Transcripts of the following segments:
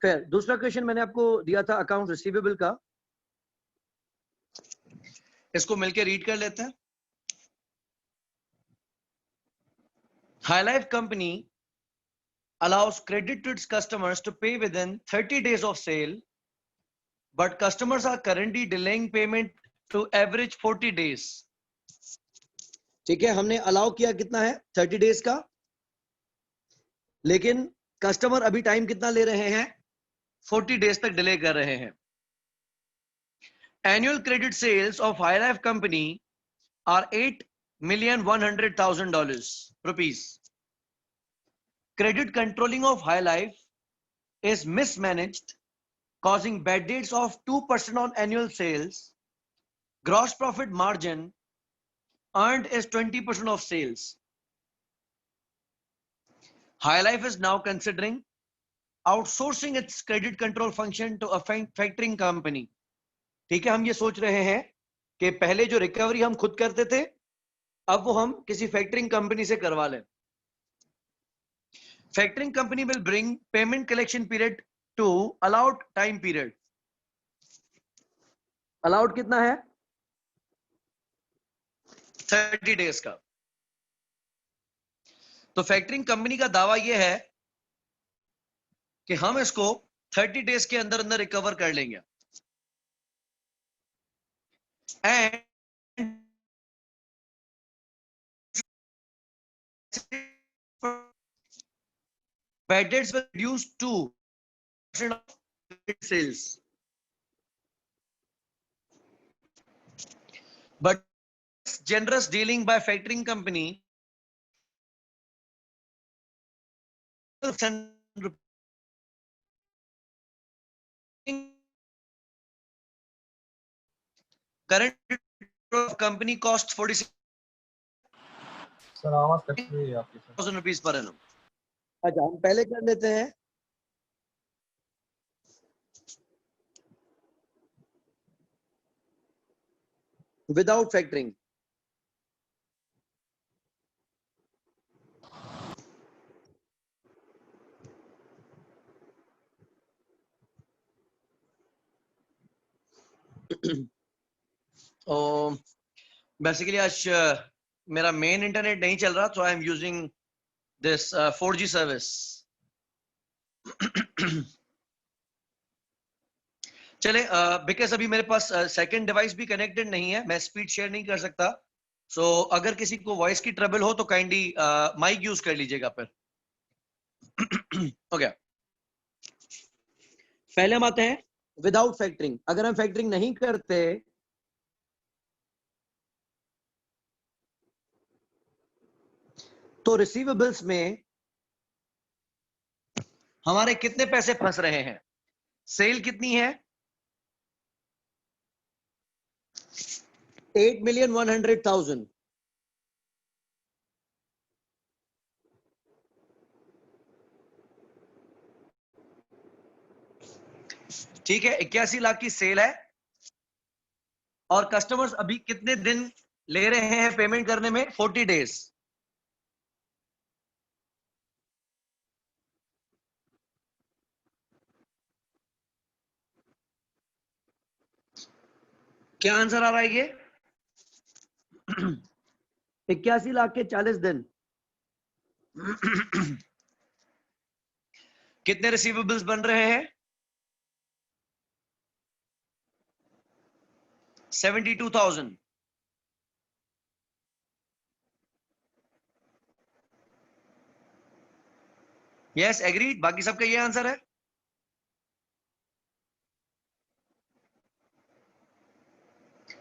फिर दूसरा क्वेश्चन मैंने आपको दिया था अकाउंट रिसीवेबल का, इसको मिलके रीड कर लेते हैं। High Life Company allows credit to its customers to pay within 30 days of sale, but customers are currently delaying payment to average 40 days. ठीक है, हमने अलाउ किया कितना है 30 डेज का, लेकिन कस्टमर अभी टाइम कितना ले रहे हैं 40 डेज तक डिले कर रहे हैं। Annual credit sales of High Life Company are $8,100,000 rupees. Credit controlling of High Life is mismanaged, causing bad debts of 2% on annual sales. Gross profit margin earned is 20% of sales. High Life is now considering outsourcing its credit control function to a factoring company. ठीक है, हम ये सोच रहे हैं कि पहले जो रिकवरी हम खुद करते थे, अब वो हम किसी फैक्टरिंग कंपनी से करवा लें। Factoring company will bring payment collection period to allowed time period. Allowed कितना है 30 डेज का। तो फैक्टरिंग कंपनी का दावा यह है कि हम इसको 30 डेज के अंदर अंदर रिकवर कर लेंगे। And bad debts will reduce to sales. But generous dealing by factoring company current company costs 46,000 rupees per annum. अच्छा, हम पहले कर लेते हैं विदाउट फैक्टरिंग। बेसिकली आज मेरा मेन इंटरनेट नहीं चल रहा, so I am using this 4G service. चले, बिकॉज अभी मेरे पास सेकंड डिवाइस भी कनेक्टेड नहीं है, मैं स्पीड शेयर नहीं कर सकता। सो अगर किसी को वॉइस की ट्रबल हो तो काइंडली माइक यूज कर लीजिएगा फिर। हो गया। पहले हम आते हैं विदाउट फैक्टरिंग। अगर हम फैक्टरिंग नहीं करते तो रिसीवेबल्स में हमारे कितने पैसे फंस रहे हैं? सेल कितनी है? 8,100,000। ठीक है, 81 लाख की सेल है और कस्टमर्स अभी कितने दिन ले रहे हैं पेमेंट करने में? 40 डेज। क्या आंसर आ रहा है ये? 81 लाख के 40 दिन। कितने रिसीवेबल्स बन रहे हैं? 72,000। Yes, agreed. बाकी सबका ये आंसर है।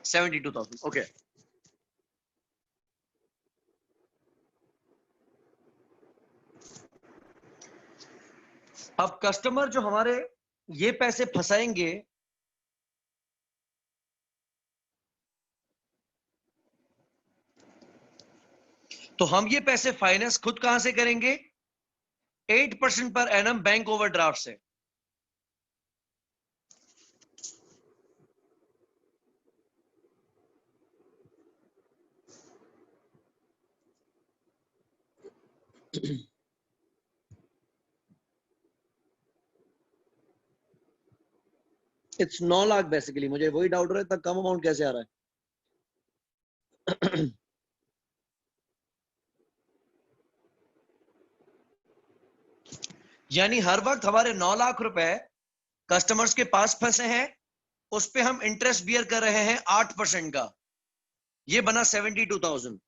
$72,000। ओके। अब कस्टमर जो हमारे ये पैसे फंसाएंगे, तो हम ये पैसे फाइनेंस खुद कहां से करेंगे? 8% पर एनम बैंक ओवरड्राफ्ट से। It's 9 lakh basically. मुझे वही डाउट रहा है, इतना कम अमाउंट कैसे आ रहा है। यानी हर वक्त हमारे 9 लाख रुपए कस्टमर्स के पास फंसे हैं, उस पे हम इंटरेस्ट बियर कर रहे हैं 8% का, ये बना 72,000।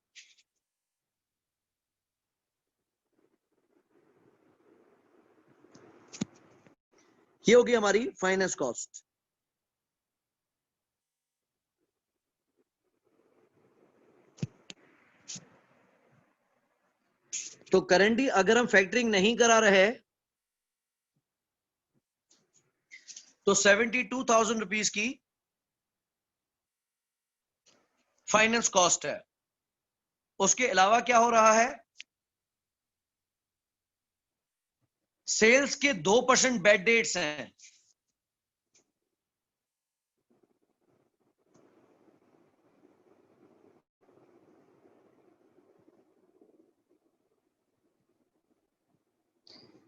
ये होगी हमारी फाइनेंस कॉस्ट। तो करेंटली अगर हम फैक्टरिंग नहीं करा रहे तो 72,000 रुपीज की फाइनेंस कॉस्ट है। उसके अलावा क्या हो रहा है, सेल्स के 2% बैड डेट्स हैं।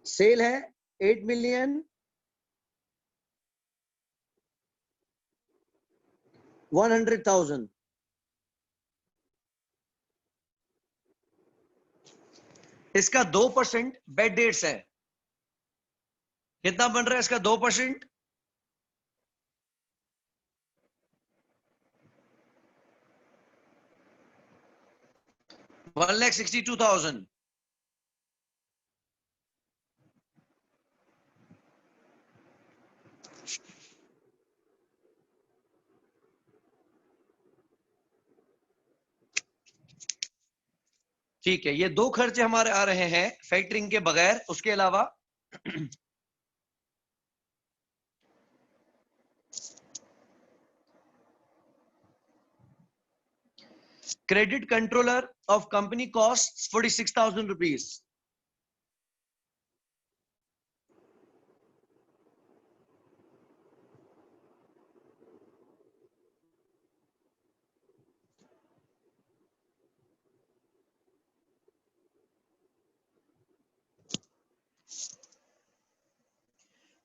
सेल है 8 मिलियन 100,000, इसका 2% बैड डेट्स है। कितना बन रहा है इसका 2%? 1,62,000। ठीक है, ये दो खर्चे हमारे आ रहे हैं फैक्टरिंग के बगैर। उसके अलावा credit controller of company cost 46,000 rupees.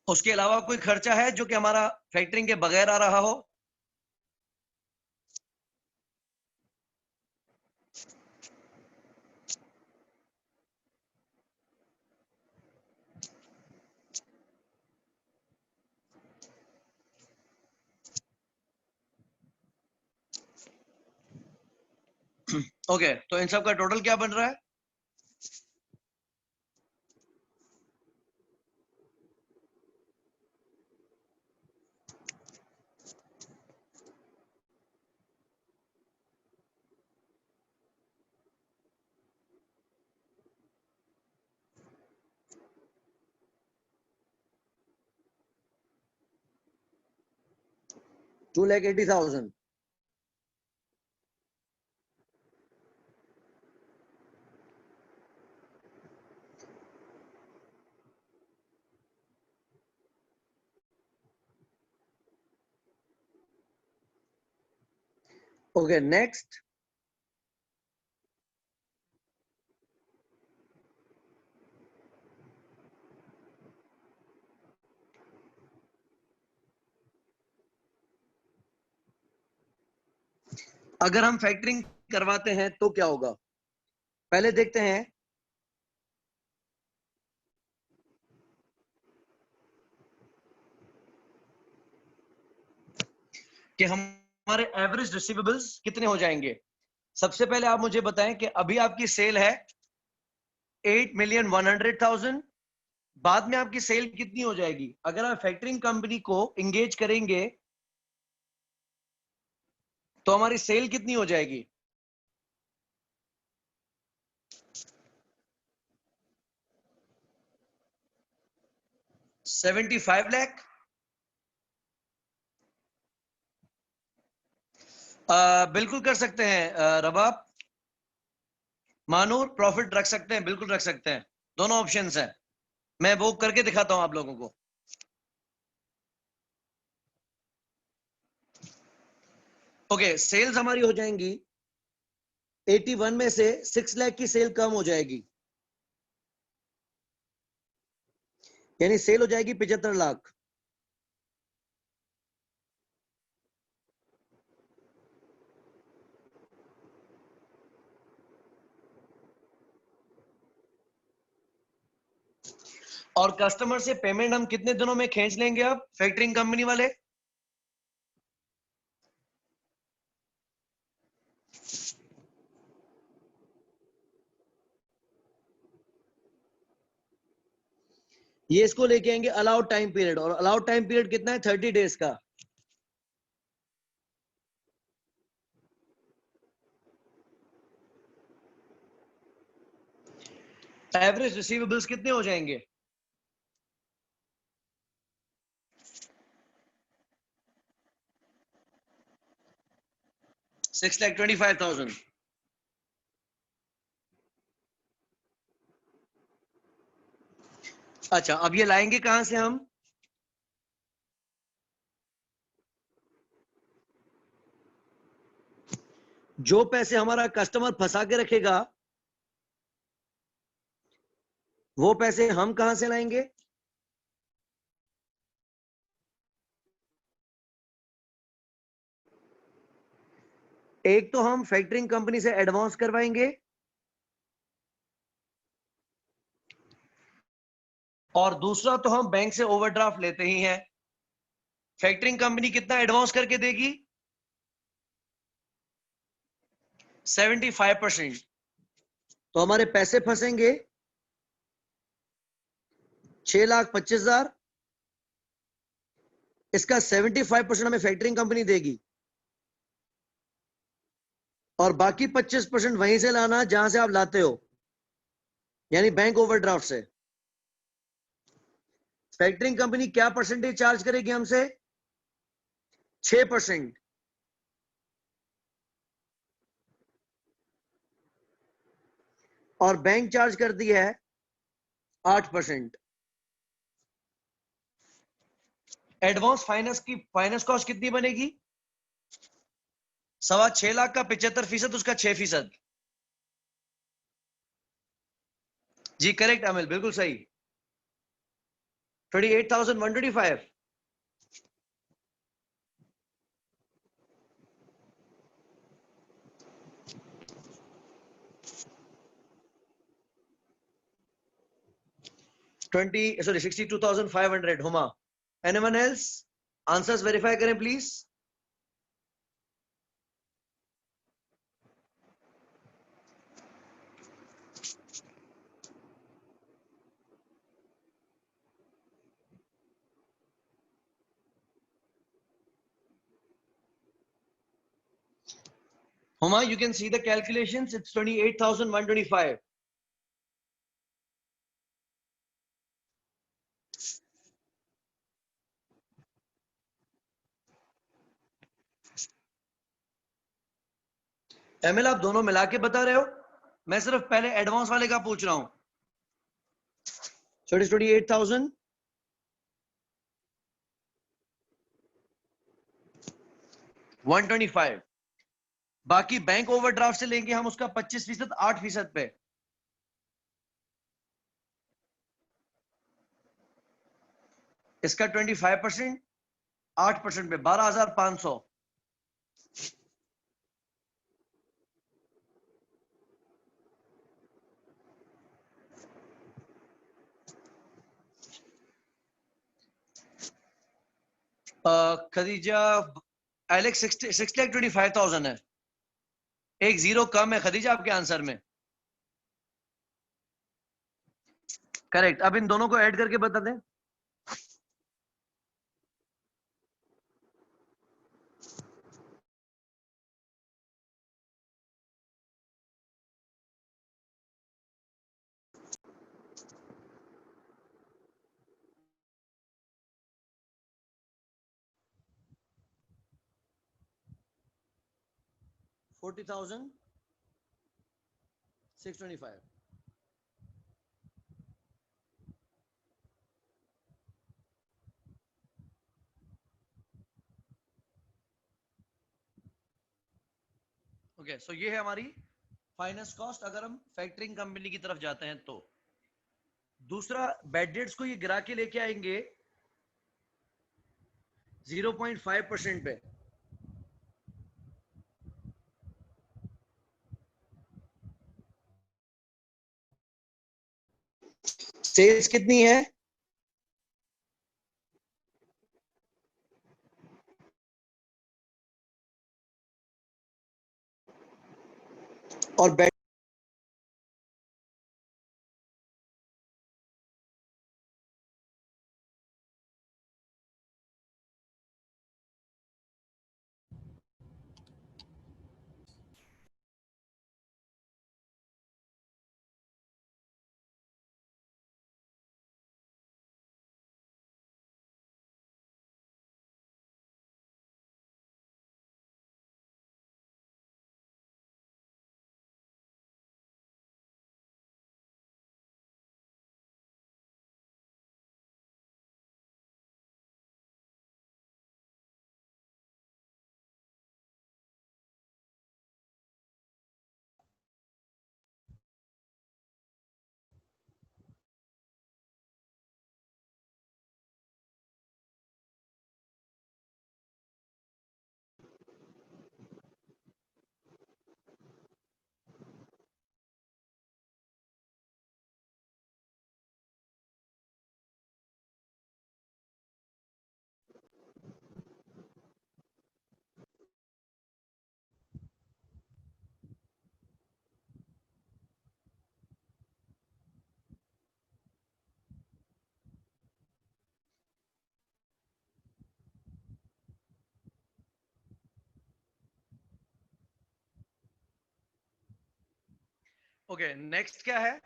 उसके अलावा कोई खर्चा है जो कि हमारा फैक्टरिंग के बगैर आ रहा हो? ओके, तो इन सब का टोटल क्या बन रहा है?2,80,000। Okay, next. अगर हम फैक्टरिंग करवाते हैं तो क्या होगा, पहले देखते हैं। कि हमारे एवरेज रिसीवेबल्स कितने हो जाएंगे। सबसे पहले आप मुझे बताएं कि अभी आपकी सेल है 8,100,000। बाद में आपकी सेल कितनी हो जाएगी अगर आप फैक्टरिंग कंपनी को इंगेज करेंगे, तो हमारी सेल कितनी हो जाएगी? 75 लाख। बिल्कुल कर सकते हैं रबाब, मानूर, प्रॉफिट रख सकते हैं, बिल्कुल रख सकते हैं। दोनों ऑप्शंस हैं, मैं वो करके दिखाता हूं आप लोगों को। ओके, सेल्स हमारी हो जाएंगी 81 में से 6 लाख की सेल कम हो जाएगी, यानी सेल हो जाएगी 75 लाख। और कस्टमर से पेमेंट हम कितने दिनों में खींच लेंगे अब फैक्टरिंग कंपनी वाले? ये इसको लेके आएंगे अलाउड टाइम पीरियड, और अलाउड टाइम पीरियड कितना है? 30 डेज का। एवरेज रिसीवेबल्स कितने हो जाएंगे? $6,25,000। अच्छा, अब ये लाएंगे कहां से हम? जो पैसे हमारा कस्टमर फंसा के रखेगा वो पैसे हम कहां से लाएंगे? एक तो हम फैक्टरिंग कंपनी से एडवांस करवाएंगे, और दूसरा तो हम बैंक से ओवरड्राफ्ट लेते ही हैं। फैक्टरिंग कंपनी कितना एडवांस करके देगी? 75%। तो हमारे पैसे फंसेंगे 6,25,000। इसका 75% हमें फैक्टरिंग कंपनी देगी, और बाकी 25% वहीं से लाना जहां से आप लाते हो, यानी बैंक ओवरड्राफ्ट से। फैक्टरिंग कंपनी क्या परसेंटेज चार्ज करेगी हमसे? 6%। और बैंक चार्ज करती है 8%। एडवांस फाइनेंस कॉस्ट कितनी बनेगी? 6.25 लाख का 75%, उसका 6%। जी करेक्ट अमिल, बिल्कुल सही। 28,125। sorry 62,500। Huma, anyone else? Answers verify करें please. Huma, you can see the calculations. It's 28,125. ML आप दोनों मिला के बता रहे हो? मैं सिर्फ पहले एडवांस वाले का पूछ रहा हूं। So it is 28,000। 125। बाकी बैंक ओवरड्राफ्ट से लेंगे हम उसका 25%, 8% पे। इसका 25%, 8% पे 12,500। खदीजा, एलेक्स 6,25,000 है। एक जीरो कम है खदीजा आपके आंसर में। करेक्ट। अब इन दोनों को ऐड करके बता दें। $40,625। ओके, सो ये है हमारी फाइनेंस कॉस्ट अगर हम फैक्टरिंग कंपनी की तरफ जाते हैं तो। दूसरा, बैड डेट्स को ये गिरा के लेके आएंगे 0.5% पे। सेल्स कितनी है? और ओके, नेक्स्ट क्या है?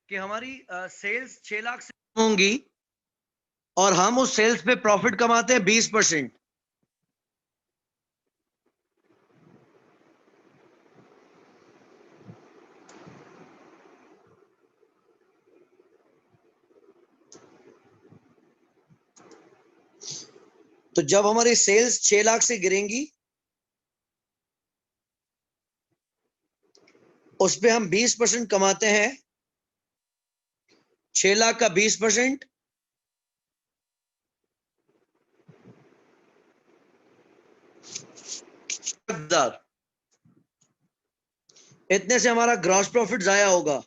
कि हमारी सेल्स 6 लाख से होंगी और हम उस सेल्स पे प्रॉफिट कमाते हैं 20%। तो जब हमारी सेल्स 6 लाख से गिरेंगी उस पे हम 20% कमाते हैं। 6 लाख का 20%, इतने से हमारा ग्रॉस प्रॉफिट जाया होगा।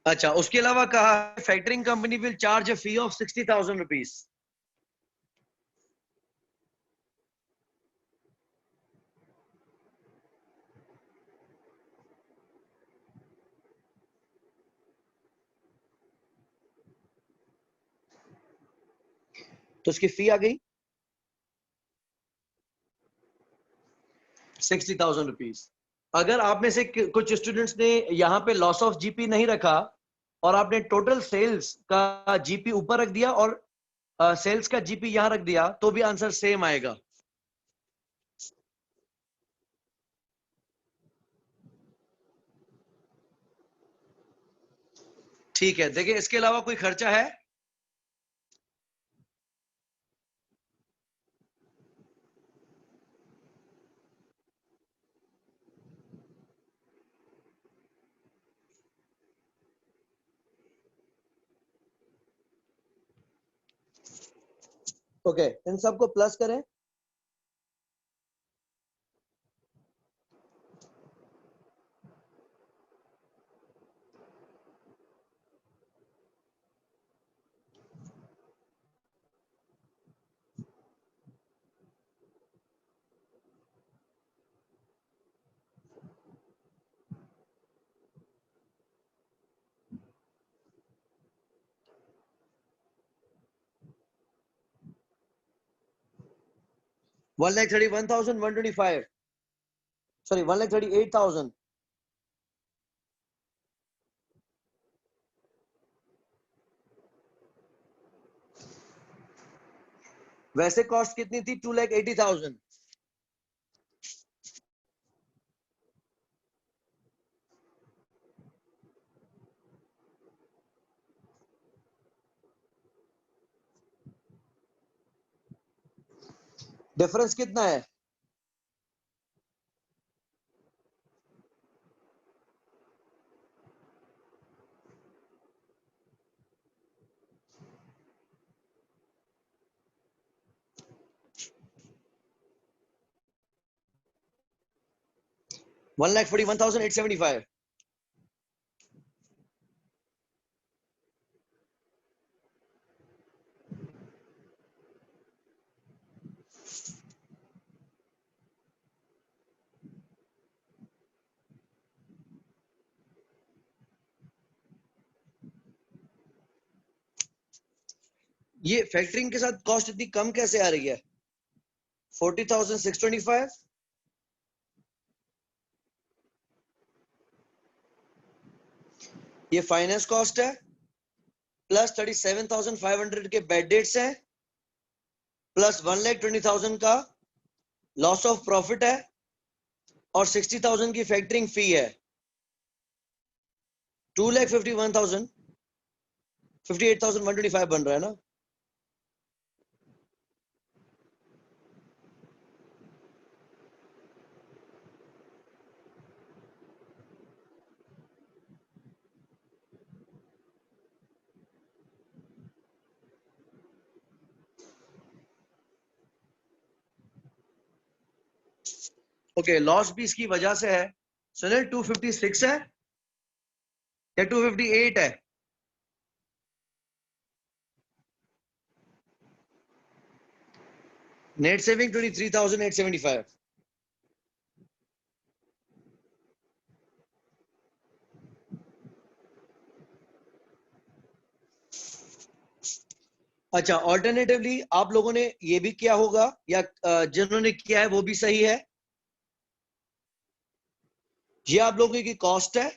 अच्छा, उसके अलावा कहा factoring company will charge a fee of 60,000 rupees. तो उसकी फी आ गई 60,000 रुपीज। अगर आप में से कुछ स्टूडेंट्स ने यहां पे लॉस ऑफ जीपी नहीं रखा और आपने टोटल सेल्स का जीपी ऊपर रख दिया और सेल्स का जीपी यहां रख दिया तो भी आंसर सेम आएगा। ठीक है, देखिए इसके अलावा कोई खर्चा है? ओके, इन सबको प्लस करें। One lakh 31,125, sorry 1,38,000। वैसे कॉस्ट कितनी थी? 2,80,000। डिफरेंस कितना है? 1,41,875. ये फैक्टरिंग के साथ कॉस्ट इतनी कम कैसे आ रही है? 40,625. ये फाइनेंस कॉस्ट है, प्लस 37,500 के बेड डेट्स हैं, प्लस 1,20,000 का लॉस ऑफ प्रॉफिट है, और 60,000 की फैक्टरिंग फी है. 2,51,000, 58,125 बन रहा है ना? ओके, लॉस भी इसकी वजह से है. सुनील 256 है या 258 है? Net saving 23,875. अच्छा, ऑल्टरनेटिवली आप लोगों ने ये भी किया होगा, या जिन्होंने किया है वो भी सही है. ये आप लोगों की कॉस्ट है,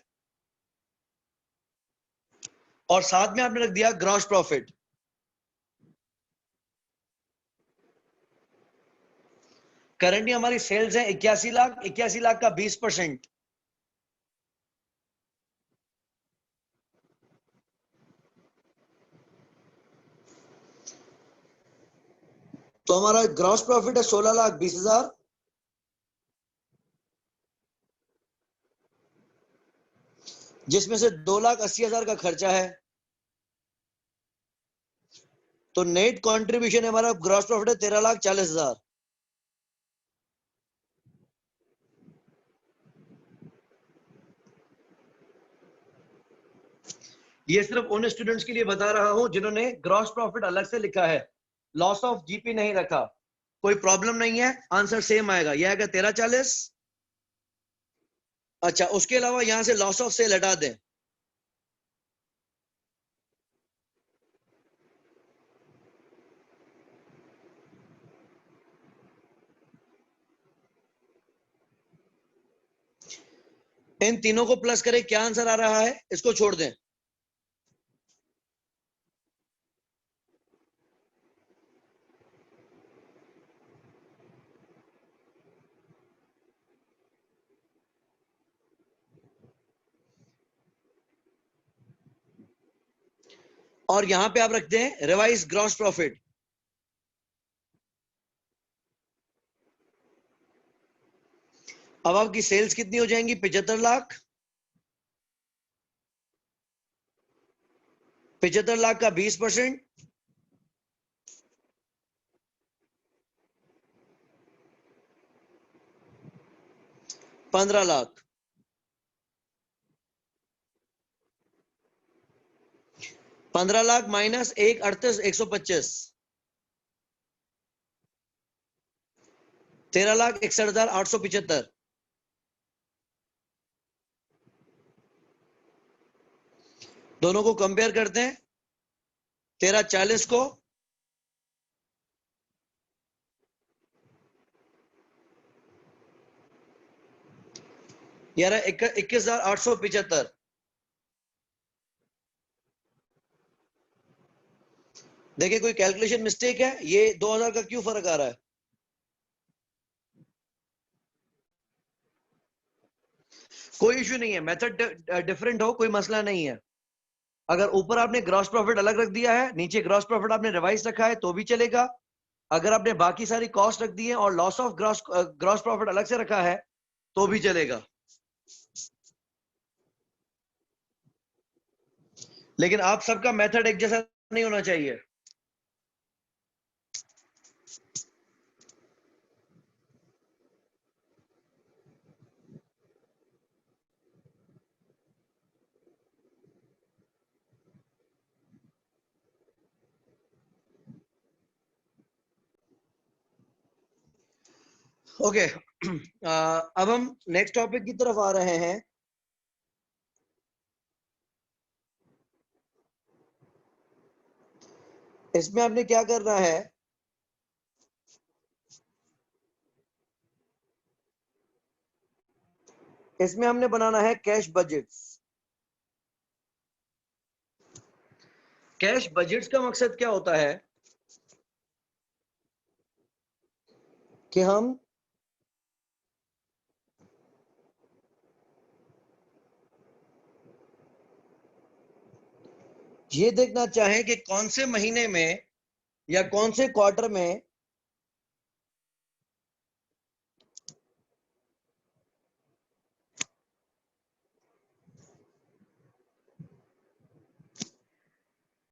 और साथ में आपने रख दिया ग्रॉस प्रॉफिट. करंटली हमारी सेल्स है 81 लाख. 81 लाख का 20%, तो हमारा ग्रॉस प्रॉफिट है 16,20,000, जिसमें से 2,80,000 का खर्चा है. तो नेट कंट्रीब्यूशन हमारा ग्रॉस प्रॉफिट है 13,40,000. ये सिर्फ उन स्टूडेंट्स के लिए बता रहा हूं जिन्होंने ग्रॉस प्रॉफिट अलग से लिखा है, लॉस ऑफ जीपी नहीं रखा. कोई प्रॉब्लम नहीं है, आंसर सेम आएगा. यह आएगा 13,40. अच्छा, उसके अलावा यहां से लॉस ऑफ सेल हटा दें. इन तीनों को प्लस करें, क्या आंसर आ रहा है? इसको छोड़ दें. और यहां पे आप रखते हैं रिवाइज ग्रॉस प्रॉफिट. अब आपकी सेल्स कितनी हो जाएंगी? 75 लाख. 75 लाख का 20%, 15 लाख. 15 लाख माइनस 1,38,125, 13,61,875. दोनों को कंपेयर करते हैं. 13,40 को यार 21,875. देखिए, कोई कैलकुलेशन मिस्टेक है? ये 2,000 का क्यों फर्क आ रहा है? कोई इश्यू नहीं है, मेथड डिफरेंट हो कोई मसला नहीं है. अगर ऊपर आपने ग्रॉस प्रॉफिट अलग रख दिया है, नीचे ग्रॉस प्रॉफिट आपने रिवाइज रखा है, तो भी चलेगा. अगर आपने बाकी सारी कॉस्ट रख दी है और लॉस ऑफ ग्रॉस प्रॉफिट अलग से रखा है, तो भी चलेगा. लेकिन आप सबका मेथड एक जैसा नहीं होना चाहिए. ओके अब हम नेक्स्ट टॉपिक की तरफ आ रहे हैं। इसमें आपने क्या करना है, इसमें हमने बनाना है कैश बजट्स। कैश बजट्स का मकसद क्या होता है कि हम ये देखना चाहें कि कौन से महीने में या कौन से क्वार्टर में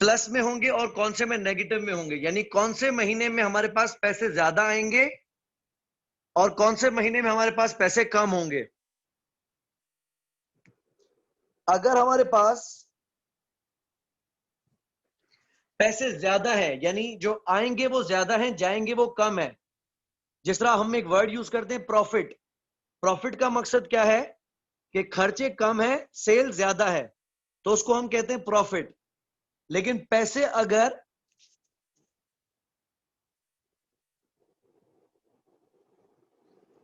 प्लस में होंगे और कौन से में नेगेटिव में होंगे, यानी कौन से महीने में हमारे पास पैसे ज्यादा आएंगे और कौन से महीने में हमारे पास पैसे कम होंगे। अगर हमारे पास पैसे ज्यादा है, यानी जो आएंगे वो ज्यादा हैं, जाएंगे वो कम है। जिस तरह हम एक वर्ड यूज करते हैं प्रॉफिट। प्रॉफिट का मकसद क्या है कि खर्चे कम है, सेल ज्यादा है, तो उसको हम कहते हैं प्रॉफिट। लेकिन पैसे अगर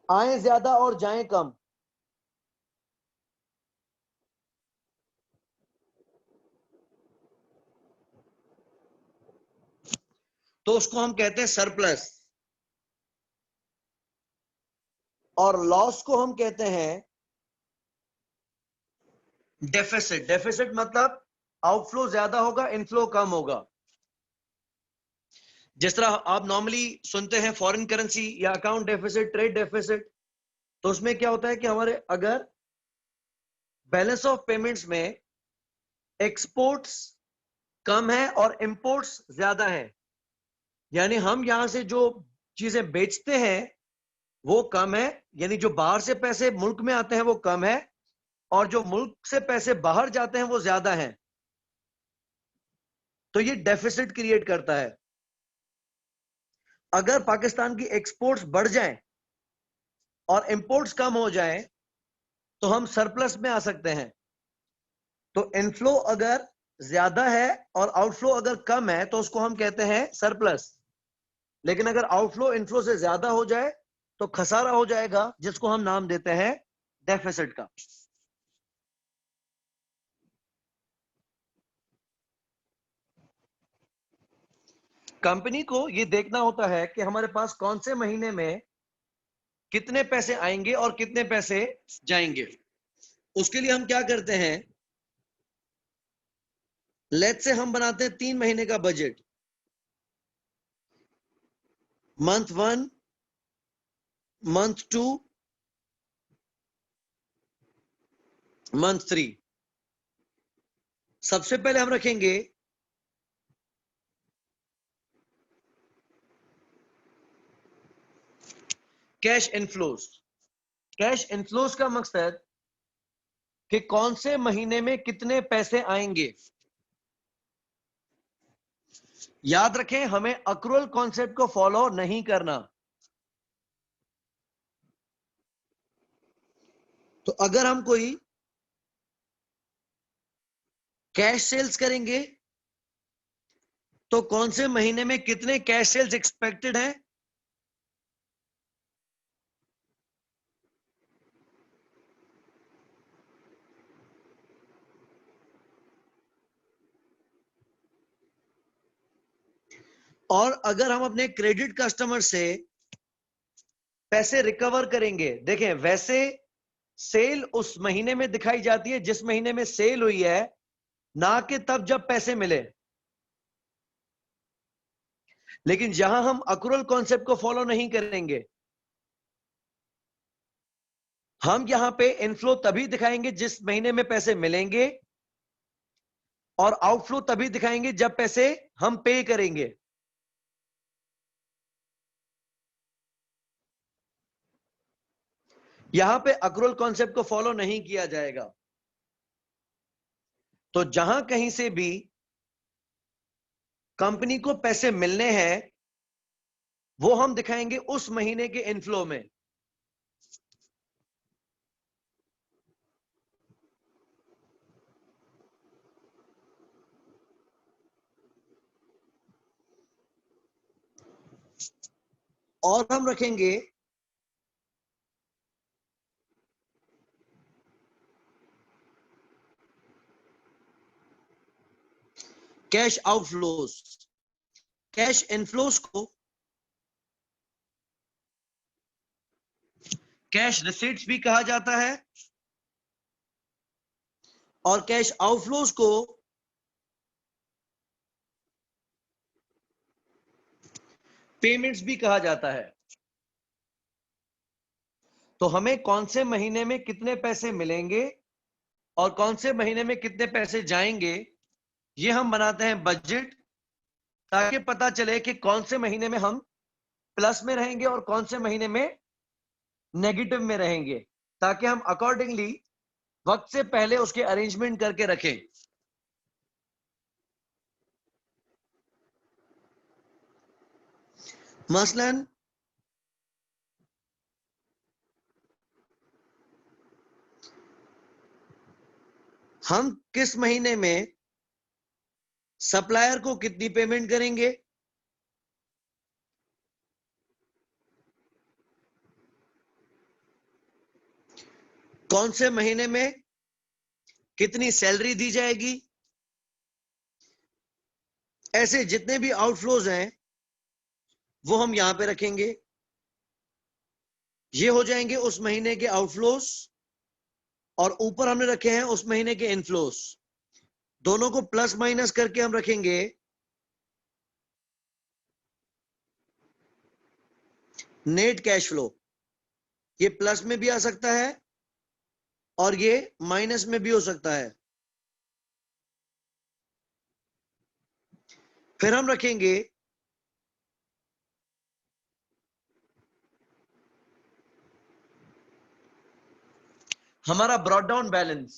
आए ज्यादा और जाएं कम, तो उसको हम कहते हैं सरप्लस। और लॉस को हम कहते हैं डेफिसिट। डेफिसिट मतलब आउटफ्लो ज्यादा होगा, इनफ्लो कम होगा। जिस तरह आप नॉर्मली सुनते हैं फॉरेन करेंसी या अकाउंट डेफिसिट, ट्रेड डेफिसिट, तो उसमें क्या होता है कि हमारे अगर बैलेंस ऑफ पेमेंट्स में एक्सपोर्ट्स कम है और इंपोर्ट्स ज्यादा है, यानी हम यहां से जो चीजें बेचते हैं वो कम है, यानी जो बाहर से पैसे मुल्क में आते हैं वो कम है, और जो मुल्क से पैसे बाहर जाते हैं वो ज्यादा है, तो ये डेफिसिट क्रिएट करता है। अगर पाकिस्तान की एक्सपोर्ट्स बढ़ जाएं और इंपोर्ट्स कम हो जाएं तो हम सरप्लस में आ सकते हैं। तो इनफ्लो अगर ज्यादा है और आउटफ्लो अगर कम है तो उसको हम कहते हैं सरप्लस। लेकिन अगर आउटफ्लो इनफ्लो से ज्यादा हो जाए तो खसारा हो जाएगा, जिसको हम नाम देते हैं डेफिसिट का। कंपनी को यह देखना होता है कि हमारे पास कौन से महीने में कितने पैसे आएंगे और कितने पैसे जाएंगे। उसके लिए हम क्या करते हैं, लेट्स से हम बनाते हैं 3 महीने का बजट। Month 1, month 2, month 3। सबसे पहले हम रखेंगे कैश इनफ्लोज। कैश इनफ्लोज का मकसद कि कौन से महीने में कितने पैसे आएंगे। याद रखें, हमें अक्रूअल कॉन्सेप्ट को फॉलो नहीं करना। तो अगर हम कोई कैश सेल्स करेंगे तो कौन से महीने में कितने कैश सेल्स एक्सपेक्टेड हैं, और अगर हम अपने क्रेडिट कस्टमर से पैसे रिकवर करेंगे। देखें, वैसे सेल उस महीने में दिखाई जाती है जिस महीने में सेल हुई है, ना कि तब जब पैसे मिले। लेकिन यहां हम अक्रूअल कॉन्सेप्ट को फॉलो नहीं करेंगे। हम यहां पे इनफ्लो तभी दिखाएंगे जिस महीने में पैसे मिलेंगे, और आउटफ्लो तभी दिखाएंगे जब पैसे हम पे करेंगे। यहां पे अक्रूअल कॉन्सेप्ट को फॉलो नहीं किया जाएगा। तो जहां कहीं से भी कंपनी को पैसे मिलने हैं वो हम दिखाएंगे उस महीने के इनफ्लो में। और हम रखेंगे कैश आउटफ्लोज। कैश इनफ्लोज को कैश रिसीट्स भी कहा जाता है और कैश आउटफ्लोज को पेमेंट्स भी कहा जाता है। तो हमें कौन से महीने में कितने पैसे मिलेंगे और कौन से महीने में कितने पैसे जाएंगे, ये हम बनाते हैं बजट, ताकि पता चले कि कौन से महीने में हम प्लस में रहेंगे और कौन से महीने में नेगेटिव में रहेंगे, ताकि हम अकॉर्डिंगली वक्त से पहले उसके अरेंजमेंट करके रखें। मसलन हम किस महीने में सप्लायर को कितनी पेमेंट करेंगे, कौन से महीने में कितनी सैलरी दी जाएगी, ऐसे जितने भी आउटफ्लोज हैं वो हम यहां पे रखेंगे। ये हो जाएंगे उस महीने के आउटफ्लोज और ऊपर हमने रखे हैं उस महीने के इनफ्लोज। दोनों को प्लस माइनस करके हम रखेंगे नेट कैश फ्लो। ये प्लस में भी आ सकता है और ये माइनस में भी हो सकता है। फिर हम रखेंगे हमारा brought down balance.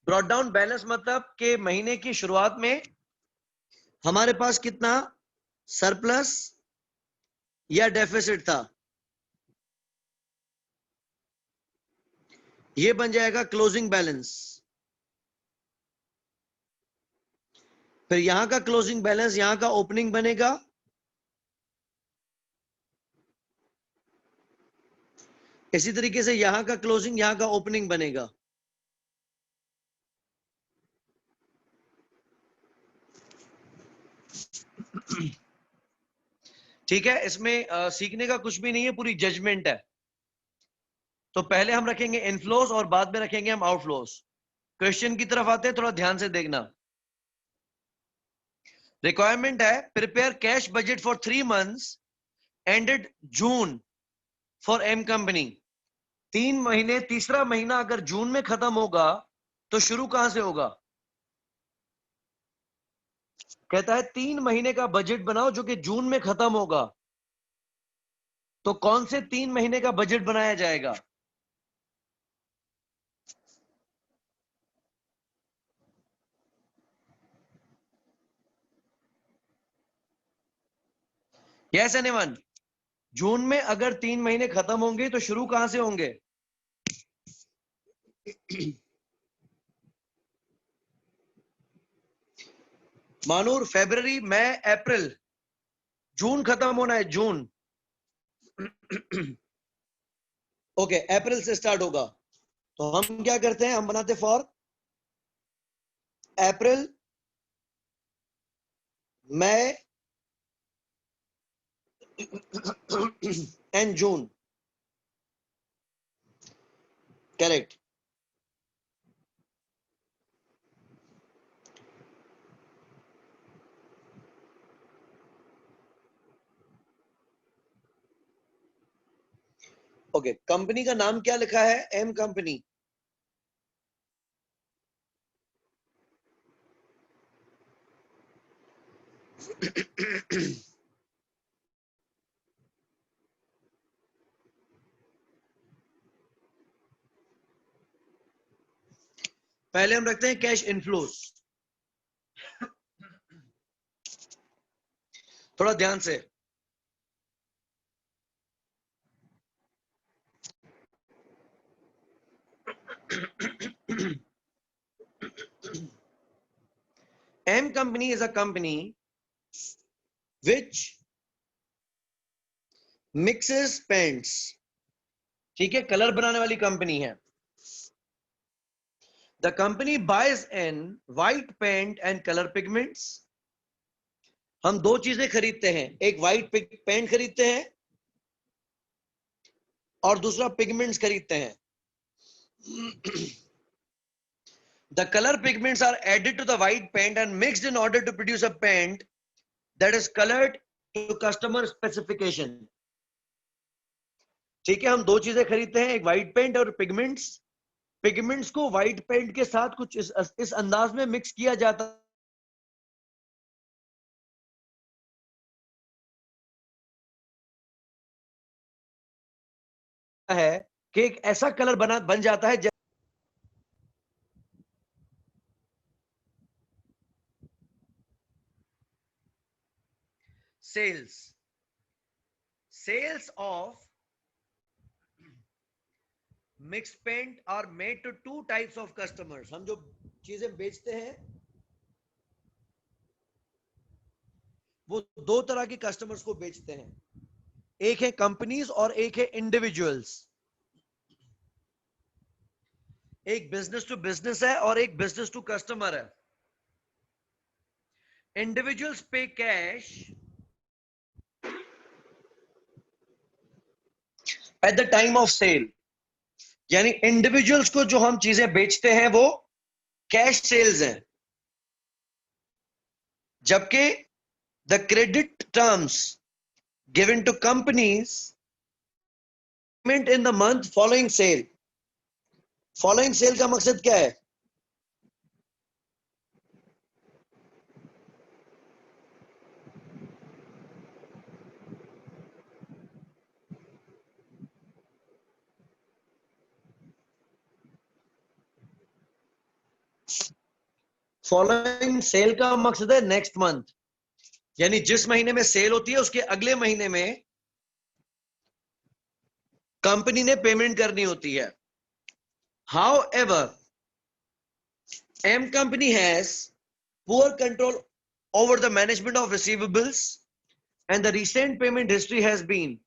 Brought down balance मतलब कि महीने की शुरुआत में हमारे पास कितना सरप्लस या डेफिसिट था, ये बन जाएगा क्लोजिंग बैलेंस। फिर यहां का क्लोजिंग बैलेंस यहां का ओपनिंग बनेगा, इसी तरीके से यहां का क्लोजिंग यहां का ओपनिंग बनेगा। ठीक है, इसमें सीखने का कुछ भी नहीं है, पूरी जजमेंट है। तो पहले हम रखेंगे इनफ्लोज और बाद में रखेंगे हम आउटफ्लोज। क्वेश्चन की तरफ आते हैं, थोड़ा ध्यान से देखना। रिक्वायरमेंट है prepare cash budget for 3 months ended June for M company. 3 महीने, तीसरा महीना अगर जून में खत्म होगा तो शुरू कहां से होगा? कहता है 3 महीने का बजट बनाओ जो कि जून में खत्म होगा। तो कौन से 3 महीने का बजट बनाया जाएगा? Yes anyone? जून में अगर 3 महीने खत्म होंगे तो शुरू कहां से होंगे? मानूर फरवरी, मई, अप्रैल, जून खत्म होना है, जून। ओके, अप्रैल से स्टार्ट होगा। तो हम क्या करते हैं, हम बनाते for April, May and June. Correct. Okay, company का नाम क्या लिखा है? M company. पहले हम रखते हैं कैश इनफ्लोज। थोड़ा ध्यान से। M company is a company which mixes paints, ठीक है, कलर बनाने वाली कंपनी है। The company buys in white paint and colour pigments. हम दो चीजें खरीदते हैं, एक व्हाइट पेंट खरीदते हैं और दूसरा पिगमेंट्स खरीदते हैं। The color pigments are added to the white paint and mixed in order to produce a paint that is colored to customer specification. ठीक है, हम दो चीजें खरीदते हैं, एक व्हाइट पेंट और पिगमेंट्स। पिगमेंट्स को व्हाइट पेंट के साथ कुछ इस अंदाज में मिक्स किया जाता है कि एक ऐसा कलर बन जाता है। Sales of mixed paint are made to two types of customers. हम जो चीजें बेचते हैं वो दो तरह के कस्टमर्स को बेचते हैं, एक है कंपनीज और एक है इंडिविजुअल्स। एक बिजनेस टू बिजनेस है और एक बिजनेस टू कस्टमर है। Individuals pay cash at the time of sale, यानी इंडिविजुअल्स को जो हम चीजें बेचते हैं वो कैश सेल्स हैं, जबकि the credit terms given to companies payment in the month following sale. Following sale का मकसद क्या है? फॉलोइंग सेल का मकसद है नेक्स्ट मंथ, यानी जिस महीने में सेल होती है उसके अगले महीने में कंपनी ने पेमेंट करनी होती है। However, M company has poor control over the management of receivables and the recent payment history has been,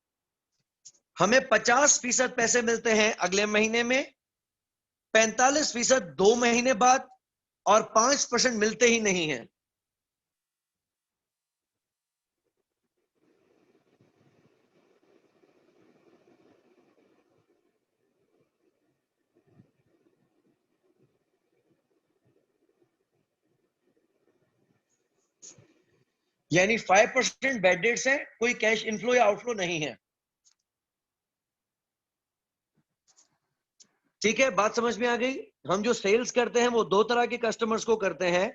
हमें 50% पैसे मिलते हैं अगले महीने में, 45% 2 महीने बाद और 5% मिलते ही नहीं है। यानी 5% बैड डेट्स है, कोई कैश इनफ्लो या आउटफ्लो नहीं है। ठीक है, बात समझ में आ गई? हम जो सेल्स करते हैं वो दो तरह के कस्टमर्स को करते हैं।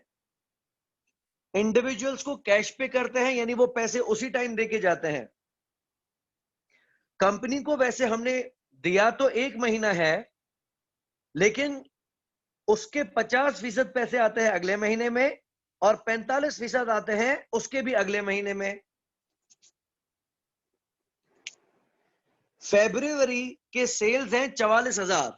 इंडिविजुअल्स को कैश पे करते हैं, यानी वो पैसे उसी टाइम देके जाते हैं। कंपनी को वैसे हमने दिया तो 1 महीना है, लेकिन उसके 50% पैसे आते हैं अगले महीने में और 45% आते हैं उसके भी अगले महीने में। फरवरी के सेल्स हैं 44,000।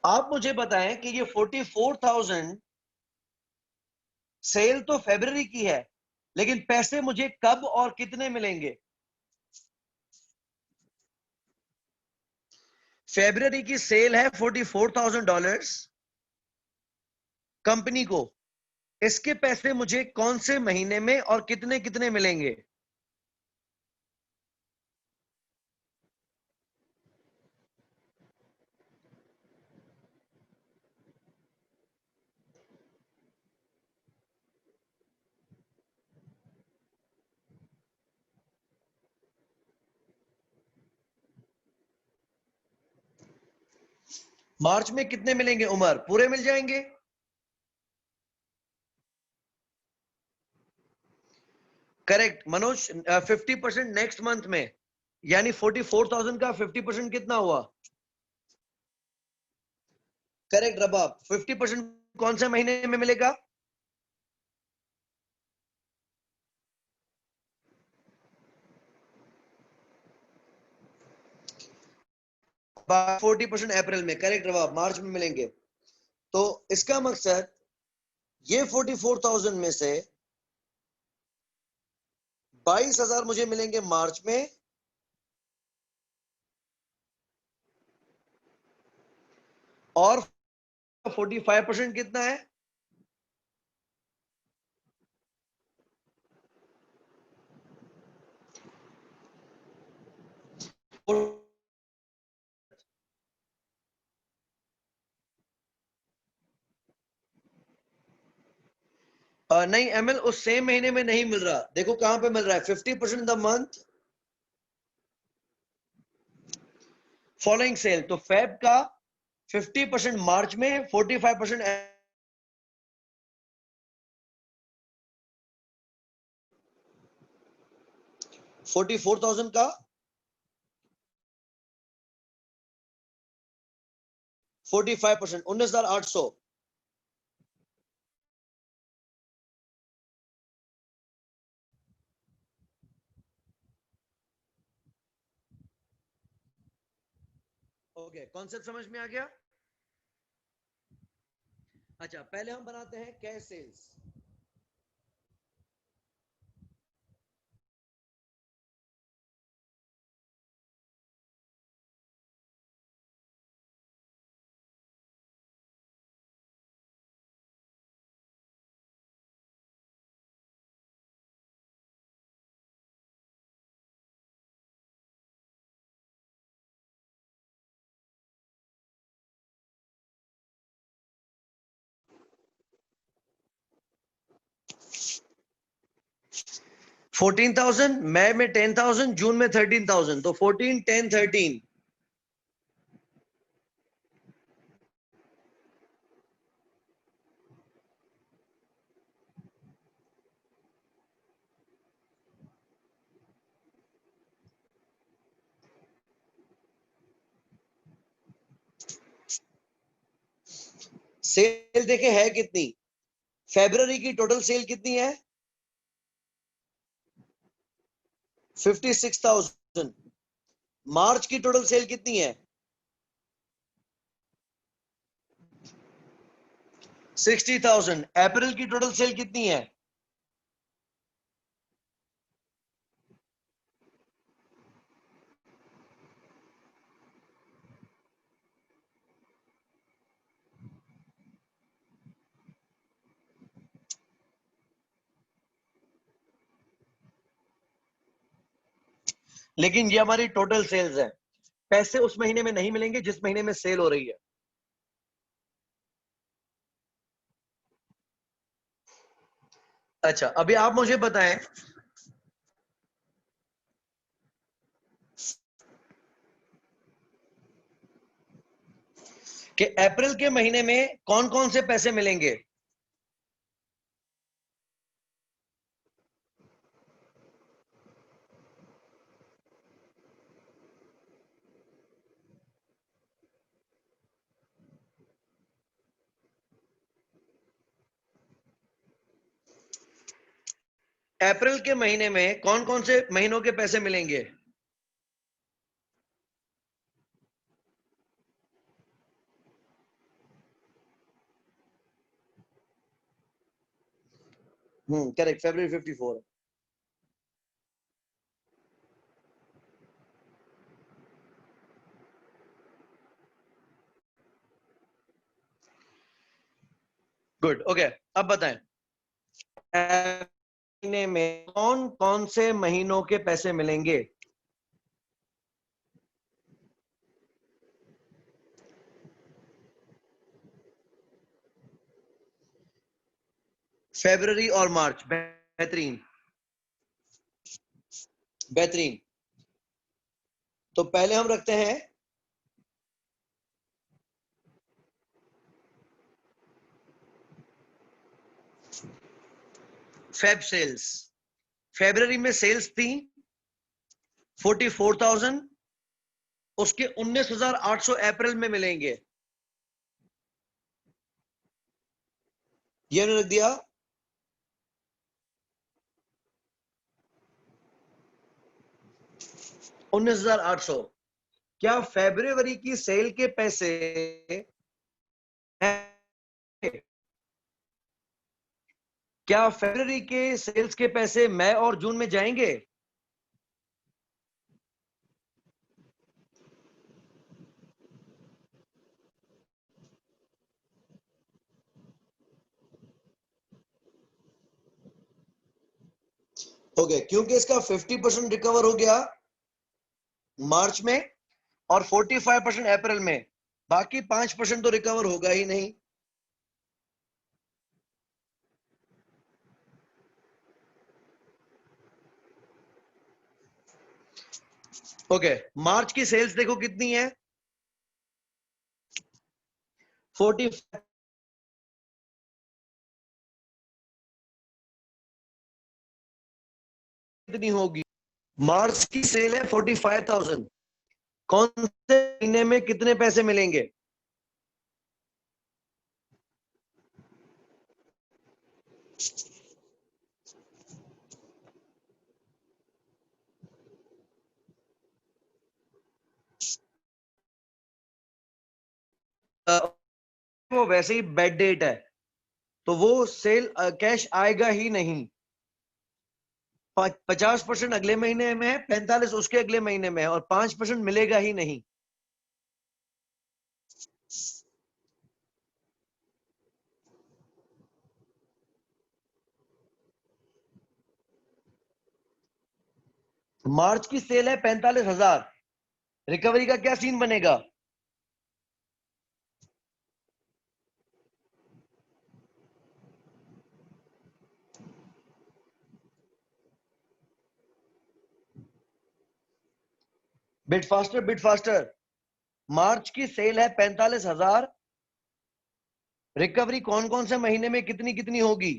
आप मुझे बताएं कि ये 44,000 सेल तो फरवरी की है, लेकिन पैसे मुझे कब और कितने मिलेंगे? फरवरी की सेल है $44,000 कंपनी को, इसके पैसे मुझे कौन से महीने में और कितने कितने मिलेंगे? मार्च में कितने मिलेंगे उमर? पूरे मिल जाएंगे? करेक्ट मनोज। 50% नेक्स्ट मंथ में, यानी 44,000 का 50% कितना हुआ? करेक्ट रबाब। 50% कौन से महीने में मिलेगा? $40% अप्रैल में। करेक्ट रबाब, मार्च में मिलेंगे। तो इसका मकसद ये 44,000 में से 22,000 मुझे मिलेंगे मार्च में, और 45% कितना है? नहीं एमएल, उस सेम महीने में नहीं मिल रहा। देखो कहां पे मिल रहा है, 50% द मंथ फॉलोइंग सेल। तो फेब का 50% मार्च में, 45% 44,000 का 45%, 19,800। ओके, कॉन्सेप्ट समझ में आ गया? अच्छा, पहले हम बनाते हैं कैश सेल्स। $14,000, मई में 10,000, जून में 13,000, तो 14, 10, 13। सेल देखे है कितनी? फरवरी की टोटल सेल कितनी है? 56,000। मार्च की टोटल सेल कितनी है? 60,000। अप्रैल की टोटल सेल कितनी है? लेकिन ये हमारी टोटल सेल्स है, पैसे उस महीने में नहीं मिलेंगे जिस महीने में सेल हो रही है। अच्छा, अभी आप मुझे बताएं कि अप्रैल के महीने में कौन कौन से पैसे मिलेंगे? अप्रैल के महीने में कौन कौन से महीनों के पैसे मिलेंगे? करेक्ट, फरवरी 54। Good, okay. अब बताएं महीने में कौन कौन से महीनों के पैसे मिलेंगे? फरवरी और मार्च, बेहतरीन बेहतरीन। तो पहले हम रखते हैं फेब सेल्स। फरवरी में सेल्स थी 44,000, उसके 19,800 अप्रैल में मिलेंगे। ये रख दिया। $19,800। क्या फरवरी की सेल के पैसे हैं? क्या फरवरी के सेल्स के पैसे मई और जून में जाएंगे? ओके, क्योंकि इसका 50% रिकवर हो गया मार्च में और 45% अप्रैल में, बाकी 5% तो रिकवर होगा ही नहीं। ओके, मार्च की सेल्स देखो कितनी है, 40 कितनी होगी? मार्च की सेल है 45,000। कौन से महीने में कितने पैसे मिलेंगे? वो वैसे ही बैड डेट है, तो वो सेल कैश आएगा ही नहीं। 50% अगले महीने में है, 45 उसके अगले महीने में है, और 5% मिलेगा ही नहीं। मार्च की सेल है 45,000, रिकवरी का क्या सीन बनेगा? Bit faster, bit faster. March की सेल है 45,000, रिकवरी कौन कौन से महीने में कितनी कितनी होगी?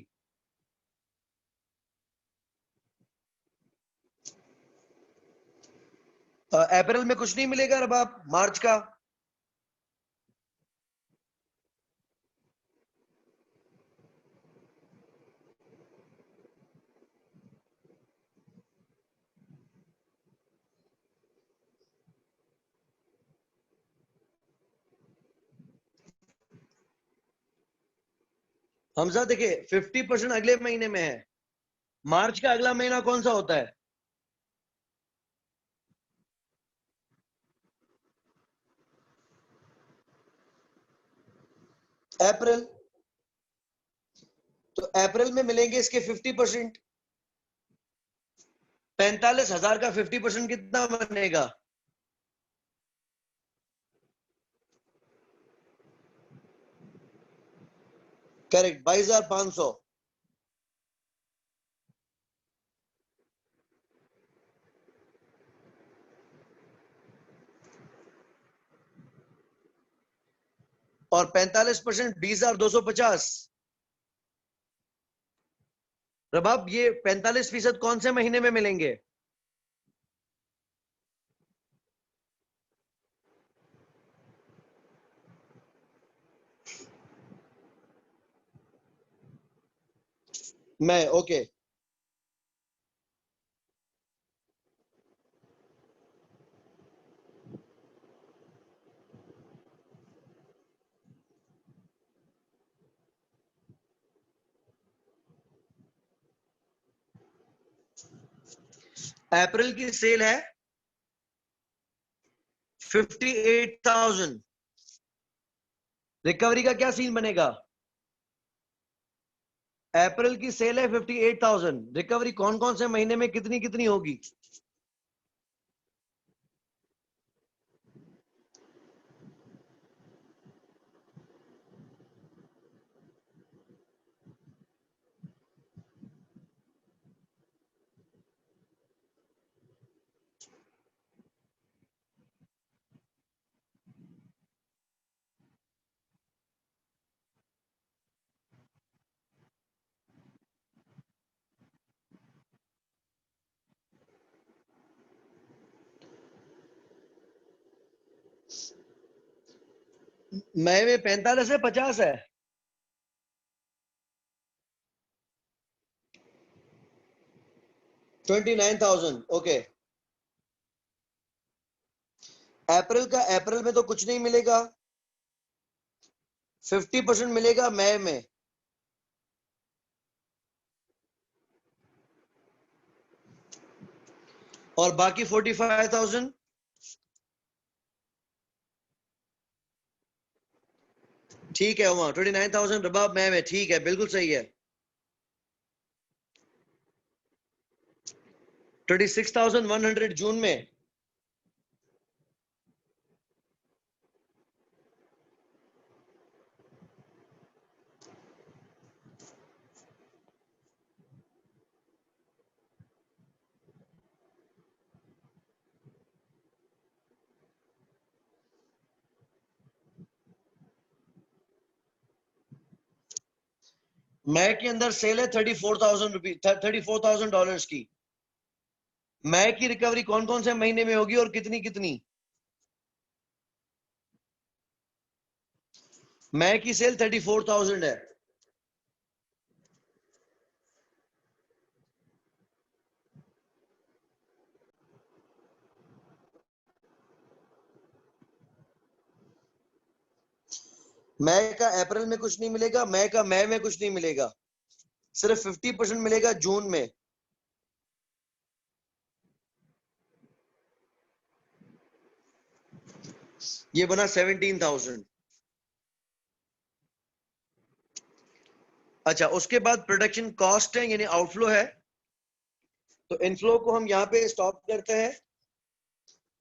अप्रैल में कुछ नहीं मिलेगा अब आप मार्च का। हमजा देखिए, 50% अगले महीने में है। मार्च का अगला महीना कौन सा होता है? अप्रैल। तो अप्रैल में मिलेंगे इसके 50%। 45,000 का 50% कितना बनेगा? करेक्ट, 22,500। और 45% 20,250। प्रभाव, ये 45% कौन से महीने में मिलेंगे? मैं ओके। अप्रैल की सेल है 58,000, रिकवरी का क्या सीन बनेगा? अप्रैल की सेल है 58,000, रिकवरी कौन कौन से महीने में कितनी कितनी होगी? मई में 45 है, 50 है। 29,000, ओके। अप्रैल का, अप्रैल में तो कुछ नहीं मिलेगा, 50% मिलेगा मई में। और बाकी 45,000 ठीक है उमा, 29,000 रबाब में ठीक है, बिल्कुल सही है। 26,100 जून में। मई के अंदर सेल है 34,000 रुपीज, $34,000 की। मई की रिकवरी कौन कौन से महीने में होगी और कितनी कितनी? मई की सेल 34,000 है। मई का अप्रैल में कुछ नहीं मिलेगा, मई का मई में कुछ नहीं मिलेगा, सिर्फ 50% मिलेगा जून में। ये बना 17,000। अच्छा, उसके बाद प्रोडक्शन कॉस्ट है यानी आउटफ्लो है, तो इनफ्लो को हम यहां पे स्टॉप करते हैं।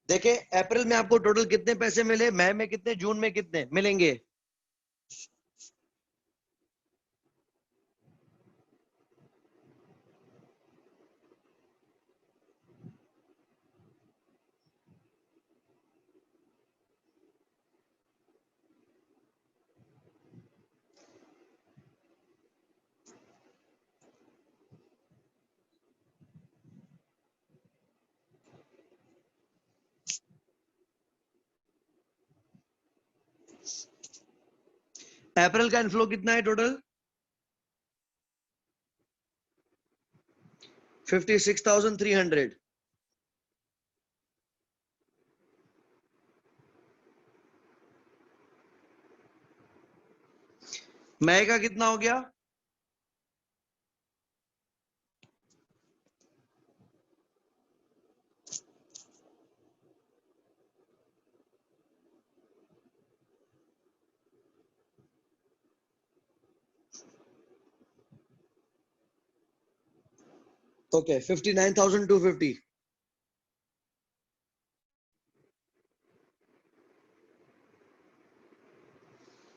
देखें अप्रैल में आपको टोटल कितने पैसे मिले, मई में कितने, जून में कितने मिलेंगे? अप्रैल का इनफ्लो कितना है टोटल? 56,300। मई का कितना हो गया? ओके, 59,250।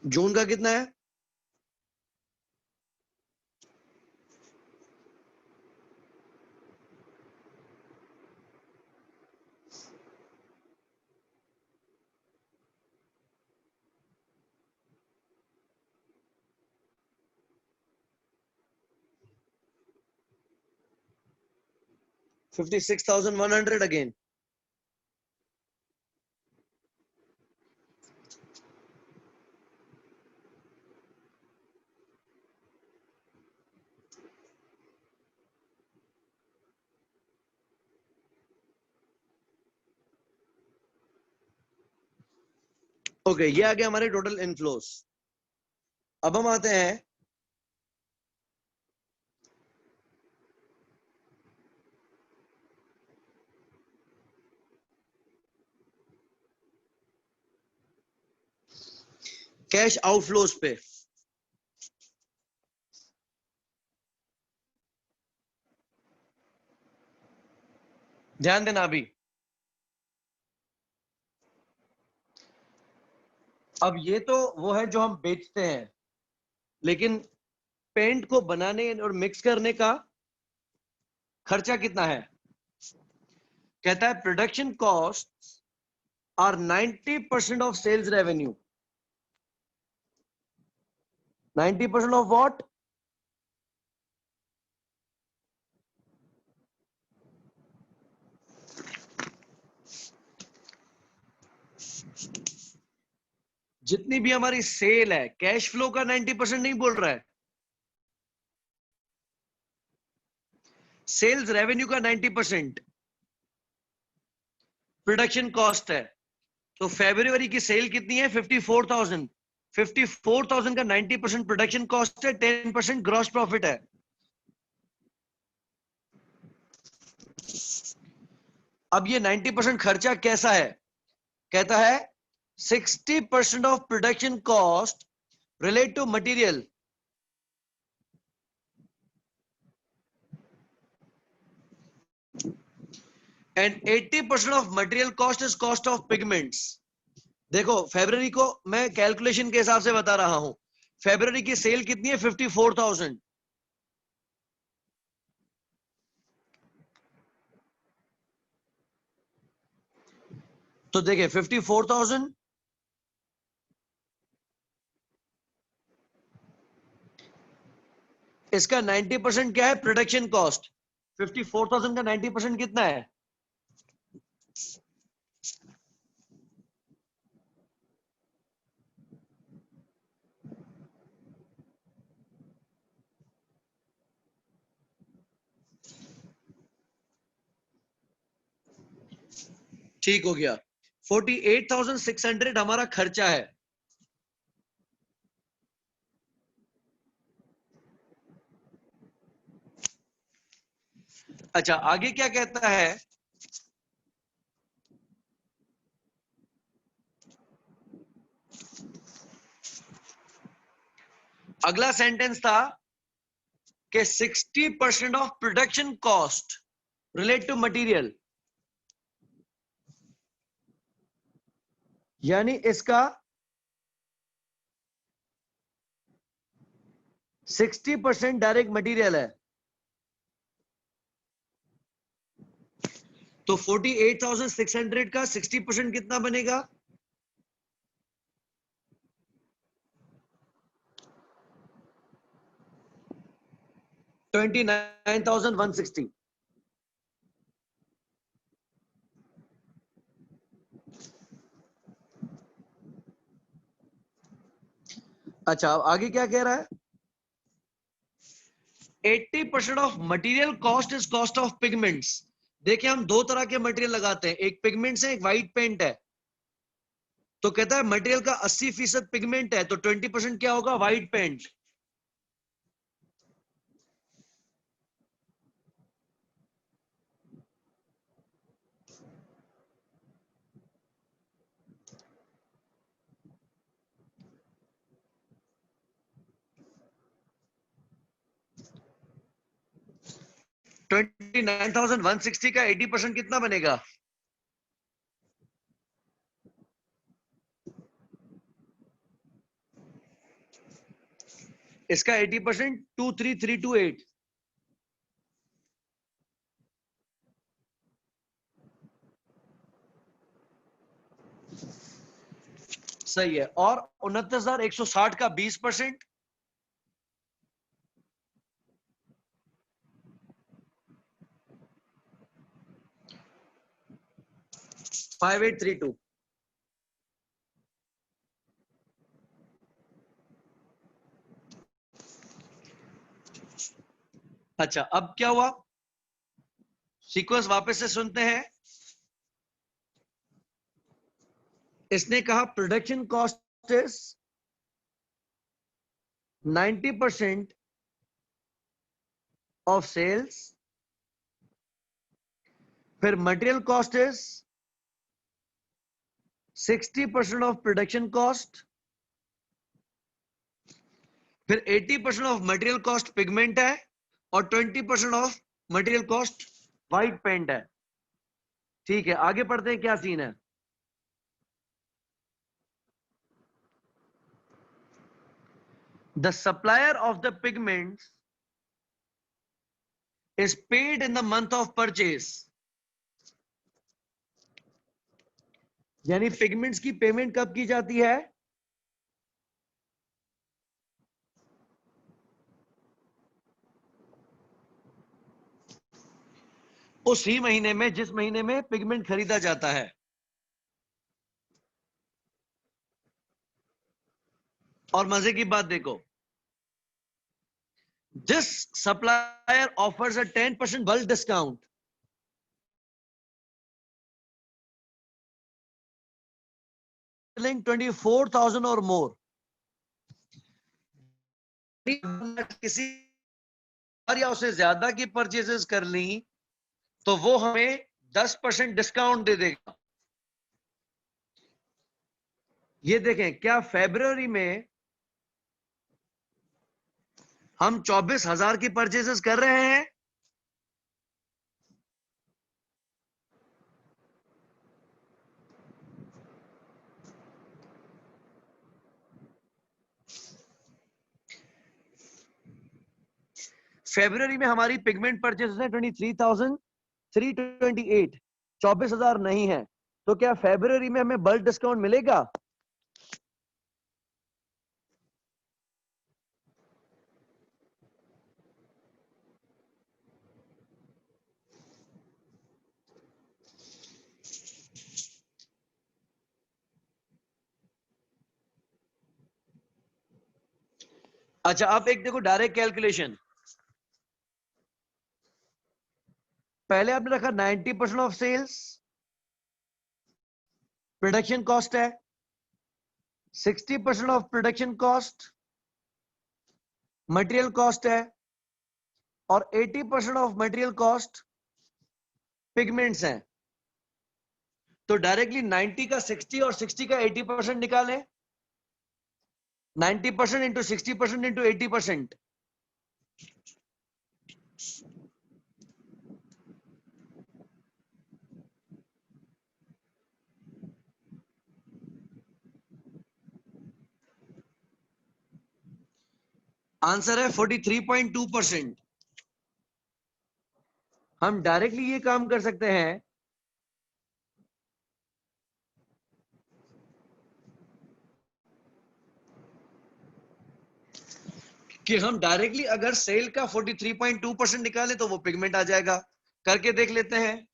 जून का कितना है? $56,100 अगेन। ओके, ये आ गया हमारे टोटल इनफ्लोस। अब हम आते हैं कैश आउटफ्लोस पे। ध्यान देना अभी। अब ये तो वो है जो हम बेचते हैं, लेकिन पेंट को बनाने और मिक्स करने का खर्चा कितना है? कहता है production cost are 90% of sales revenue. 90% of what? जितनी भी हमारी सेल है, कैश फ्लो का 90% नहीं बोल रहा है, सेल्स रेवेन्यू का 90% प्रोडक्शन कॉस्ट है। तो फरवरी की सेल कितनी है? 54,000। 54,000 का 90% प्रोडक्शन कॉस्ट है, 10% ग्रॉस प्रॉफिट है। अब ये 90% खर्चा कैसा है? कहता है 60% of production cost relate to material and 80% of material cost is cost of pigments. देखो फरवरी को मैं कैलकुलेशन के हिसाब से बता रहा हूं, फरवरी की सेल कितनी है? 54,000। तो देखिए 54,000 इसका 90% क्या है? Production cost. 54,000 का 90% कितना है? ठीक हो गया। 48,600 हमारा खर्चा है। अच्छा आगे क्या कहता है? अगला सेंटेंस था कि 60% of production cost relate to material, यानी इसका 60% डायरेक्ट मटेरियल है। तो 48,600 का 60% कितना बनेगा? 29,160। अच्छा अब आगे क्या कह रहा है? 80% of material cost is cost of pigments. देखिए हम दो तरह के मटेरियल लगाते हैं, एक पिगमेंट्स है, एक व्हाइट पेंट है। तो कहता है मटेरियल का 80% पिगमेंट है, तो 20% क्या होगा? White paint. $29,160 का 80% कितना बनेगा? इसका 80% 23,328। सही है। और 29,160 का 20%, $5,832। अच्छा अब क्या हुआ? सीक्वेंस वापस से सुनते हैं। इसने कहा production cost is 90% of sales, फिर material cost is 60% of production cost, फिर 80% ऑफ मटेरियल कॉस्ट पिगमेंट है, और 20% of material cost white paint है। ठीक है आगे पढ़ते हैं क्या सीन है। The supplier of the pigments is paid in the month of purchase, यानी पिगमेंट्स की पेमेंट कब की जाती है? उसी महीने में जिस महीने में पिगमेंट खरीदा जाता है। और मजे की बात देखो, जिस supplier offers a 10% bulk discount, selling 24,000 और मोर, किसी या उससे ज्यादा की परचेजेस कर ली तो वो हमें 10% डिस्काउंट दे देगा। ये देखें, क्या फरवरी में हम 24,000 की परचेसेस कर रहे हैं? फरवरी में हमारी पिगमेंट परचेसेस है 23,328, 24,000 नहीं है। तो क्या फरवरी में हमें बल्क डिस्काउंट मिलेगा? अच्छा, आप एक देखो डायरेक्ट कैलकुलेशन। पहले आपने रखा 90% ऑफ सेल्स, प्रोडक्शन कॉस्ट है 60% of production cost, material cost है, और 80% ऑफ मटेरियल कॉस्ट पिगमेंट्स हैं। तो डायरेक्टली 90 का 60 और 60 का 80% निकालें। 90% इंटू 60% इंटू 80%। आंसर है 43.2%। हम डायरेक्टली ये काम कर सकते हैं कि हम डायरेक्टली अगर सेल का 43.2% निकाले तो वो पिगमेंट आ जाएगा। करके देख लेते हैं।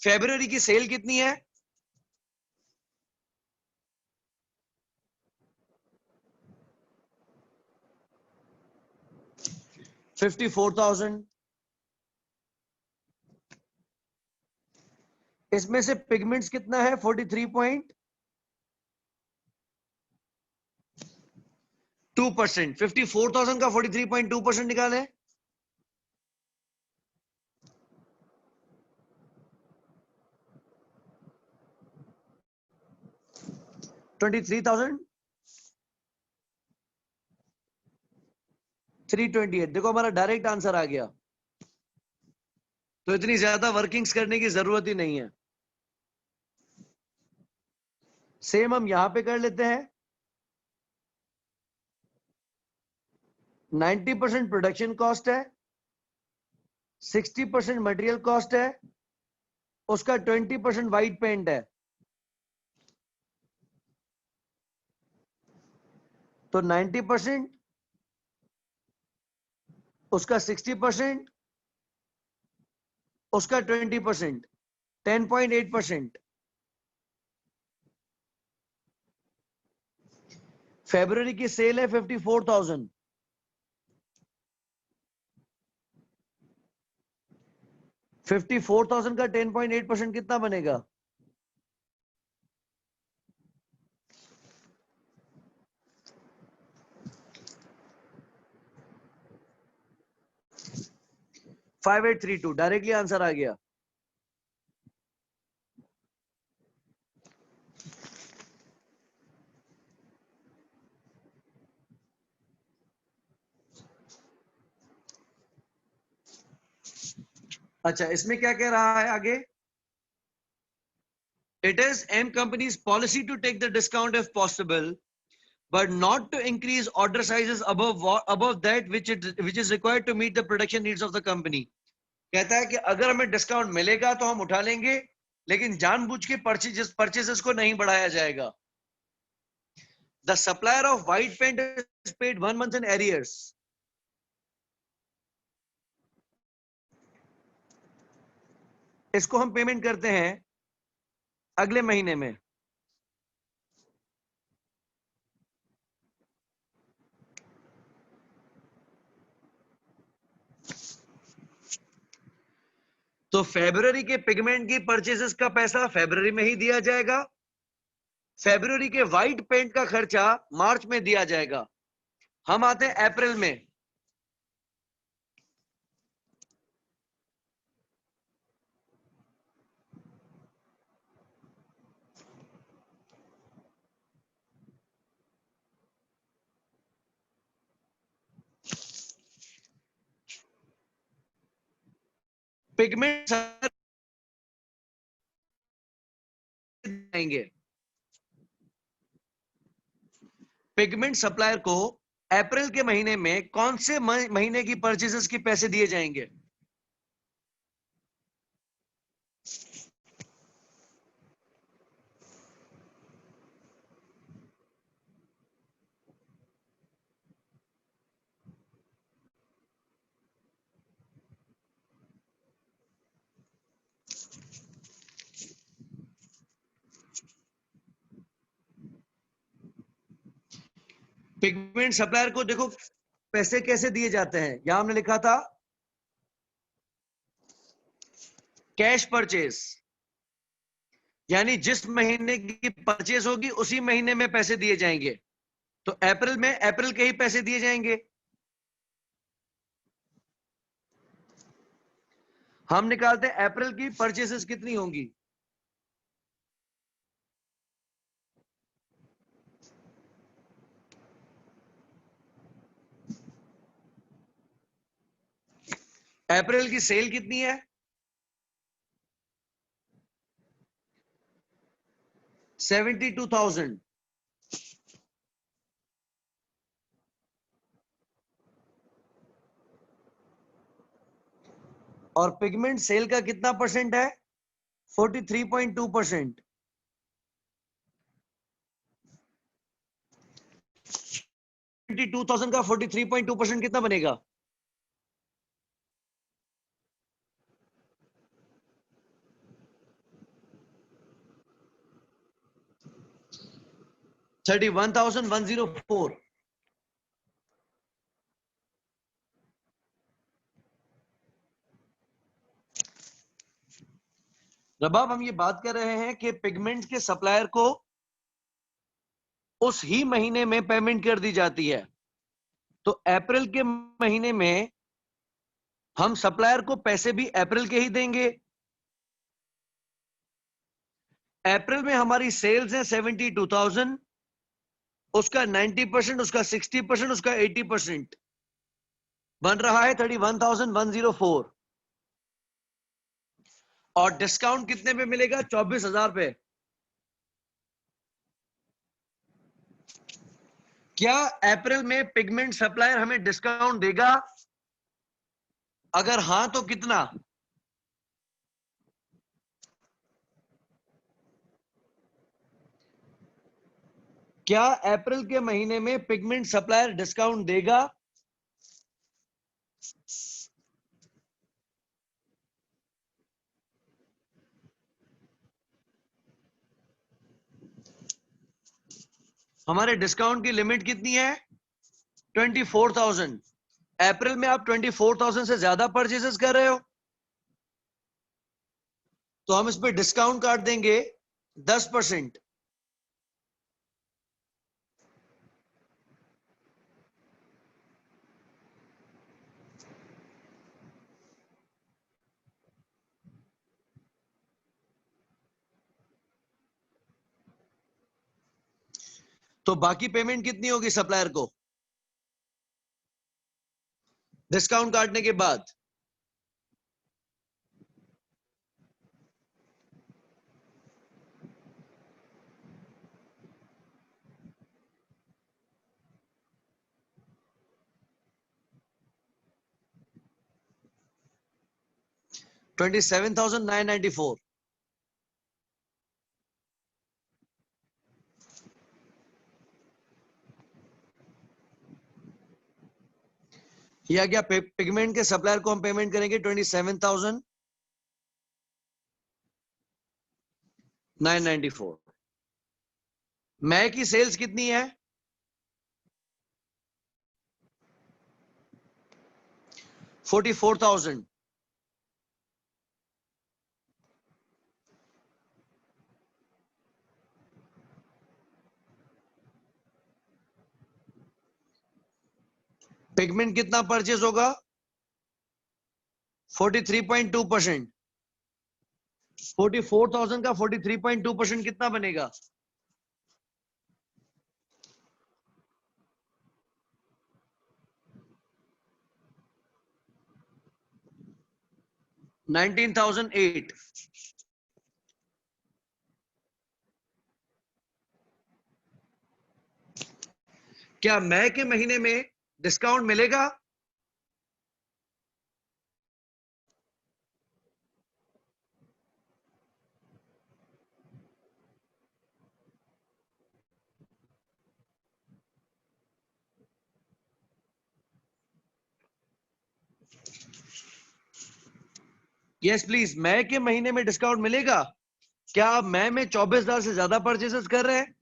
फरवरी की सेल कितनी है? $54,000। इसमें से पिगमेंट्स कितना है? 43.2%। 54,000 का 43.2% निकाले। 23,328। देखो हमारा डायरेक्ट आंसर आ गया। तो इतनी ज्यादा वर्किंग्स करने की जरूरत ही नहीं है। सेम हम यहां पे कर लेते हैं। 90% प्रोडक्शन कॉस्ट है, 60% मटेरियल कॉस्ट है, उसका 20% वाइट पेंट है। तो 90%, उसका 60%, उसका 20%, 10.8%। फरवरी की सेल है 54,000। 54,000 का 10.8% कितना बनेगा? $5,832। डायरेक्टली आंसर आ गया। अच्छा, इसमें क्या कह रहा है आगे? It is M company's policy to take the discount if possible, but not to increase order sizes above that which is required to meet the production needs of the company. कहता है कि अगर हमें डिस्काउंट मिलेगा तो हम उठा लेंगे, लेकिन जानबूझ के परचेसेस को नहीं बढ़ाया जाएगा। The supplier of white paint is paid 1 month in arrears. इसको हम पेमेंट करते हैं अगले महीने में। तो फरवरी के पिगमेंट की परचेसेस का पैसा फरवरी में ही दिया जाएगा। फरवरी के व्हाइट पेंट का खर्चा मार्च में दिया जाएगा। हम आते हैं अप्रैल में। पिगमेंट देंगे, पिगमेंट सप्लायर को अप्रैल के महीने में कौन से महीने की परचेजेस के पैसे दिए जाएंगे? पिगमेंट सप्लायर को देखो पैसे कैसे दिए जाते हैं, यहां हमने लिखा था कैश परचेज, यानी जिस महीने की परचेज होगी उसी महीने में पैसे दिए जाएंगे। तो अप्रैल में अप्रैल के ही पैसे दिए जाएंगे। हम निकालते हैं अप्रैल की परचेसेस कितनी होंगी। अप्रैल की सेल कितनी है? 72,000। और पिगमेंट सेल का कितना परसेंट है? 43.2%। 72,000 का 43.2% कितना बनेगा? 31,104। रबाब हम ये बात कर रहे हैं कि पिगमेंट के सप्लायर को उस ही महीने में पेमेंट कर दी जाती है। तो अप्रैल के महीने में हम सप्लायर को पैसे भी अप्रैल के ही देंगे। अप्रैल में हमारी सेल्स है 72,000, उसका 90%, उसका 60%, उसका 80% बन रहा है 31,104। और डिस्काउंट कितने पे मिलेगा? 24,000 पे। क्या अप्रैल में पिगमेंट सप्लायर हमें डिस्काउंट देगा? अगर हां तो कितना? क्या अप्रैल के महीने में पिगमेंट सप्लायर डिस्काउंट देगा? हमारे डिस्काउंट की लिमिट कितनी है? 24,000। अप्रैल में आप 24,000 से ज्यादा परचेजेस कर रहे हो तो हम इस पे डिस्काउंट काट देंगे 10%। तो बाकी पेमेंट कितनी होगी सप्लायर को डिस्काउंट काटने के बाद? $27,994। या क्या पिगमेंट के सप्लायर को हम पेमेंट करेंगे 27,994। मै की सेल्स कितनी है? 44,000। पिगमेंट कितना परचेज होगा? 43.2%। 44,000 का 43.2% कितना बनेगा? 19,008. क्या मई के महीने में डिस्काउंट मिलेगा? यस प्लीज, मई के महीने में डिस्काउंट मिलेगा? क्या आप मई में 24,000 से ज्यादा परचेसेस कर रहे हैं?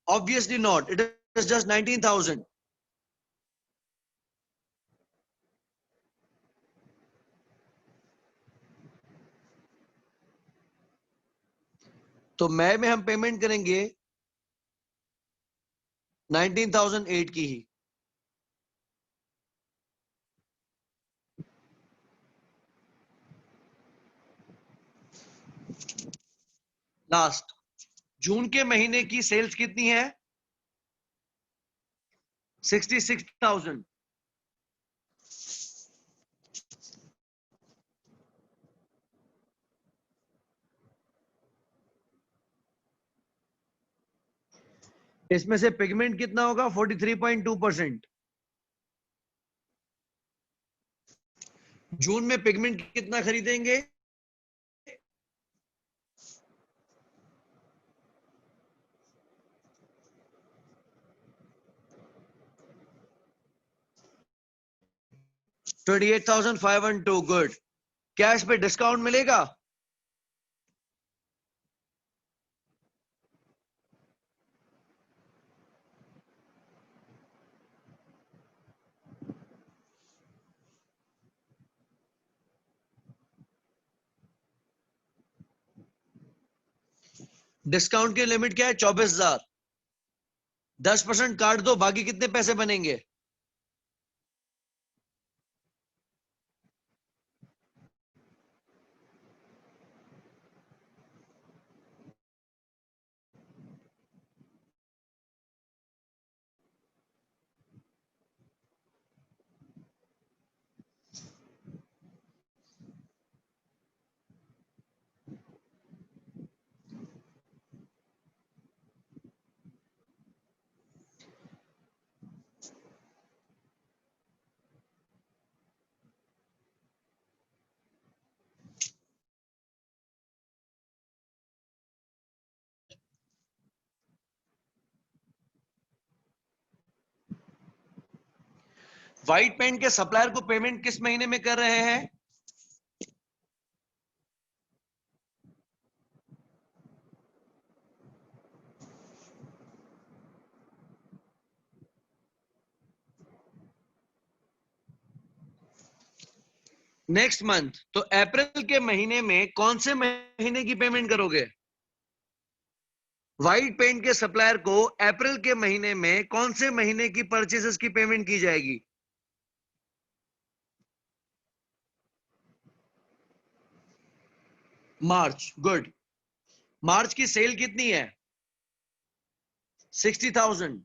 Obviously not, it is just 19,000. तो मई में हम पेमेंट करेंगे 19,008 की ही. लास्ट, जून के महीने की सेल्स कितनी है? 66,000. इसमें से पिगमेंट कितना होगा? 43.2%. जून में पिगमेंट कितना खरीदेंगे? $28,512. गुड. क्या इस पे डिस्काउंट मिलेगा? डिस्काउंट की लिमिट क्या है? 24,000. 10% काट दो, बाकी कितने पैसे बनेंगे? व्हाइट पेंट के सप्लायर को पेमेंट किस महीने में कर रहे हैं? Next month. तो अप्रैल के महीने में कौन से महीने की पेमेंट करोगे? व्हाइट पेंट के सप्लायर को अप्रैल के महीने में कौन से महीने की परचेसेस की पेमेंट की जाएगी? मार्च. गुड. मार्च की सेल कितनी है? 60,000.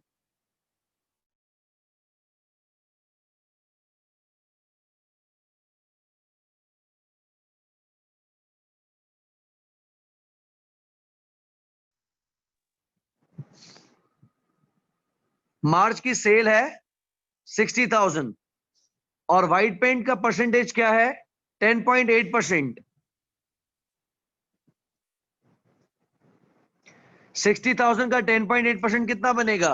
मार्च की सेल है 60,000 और व्हाइट पेंट का परसेंटेज क्या है? 10.8%. 60,000 का 10.8% कितना बनेगा?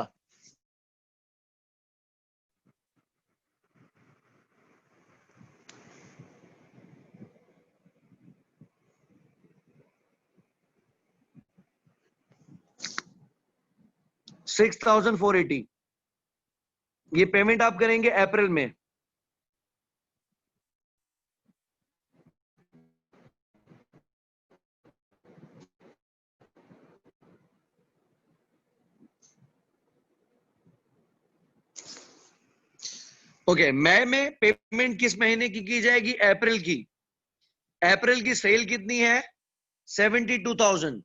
$6,480. ये पेमेंट आप करेंगे अप्रैल में. ओके, मई में पेमेंट किस महीने की जाएगी? अप्रैल की. अप्रैल की सेल कितनी है? 72,000.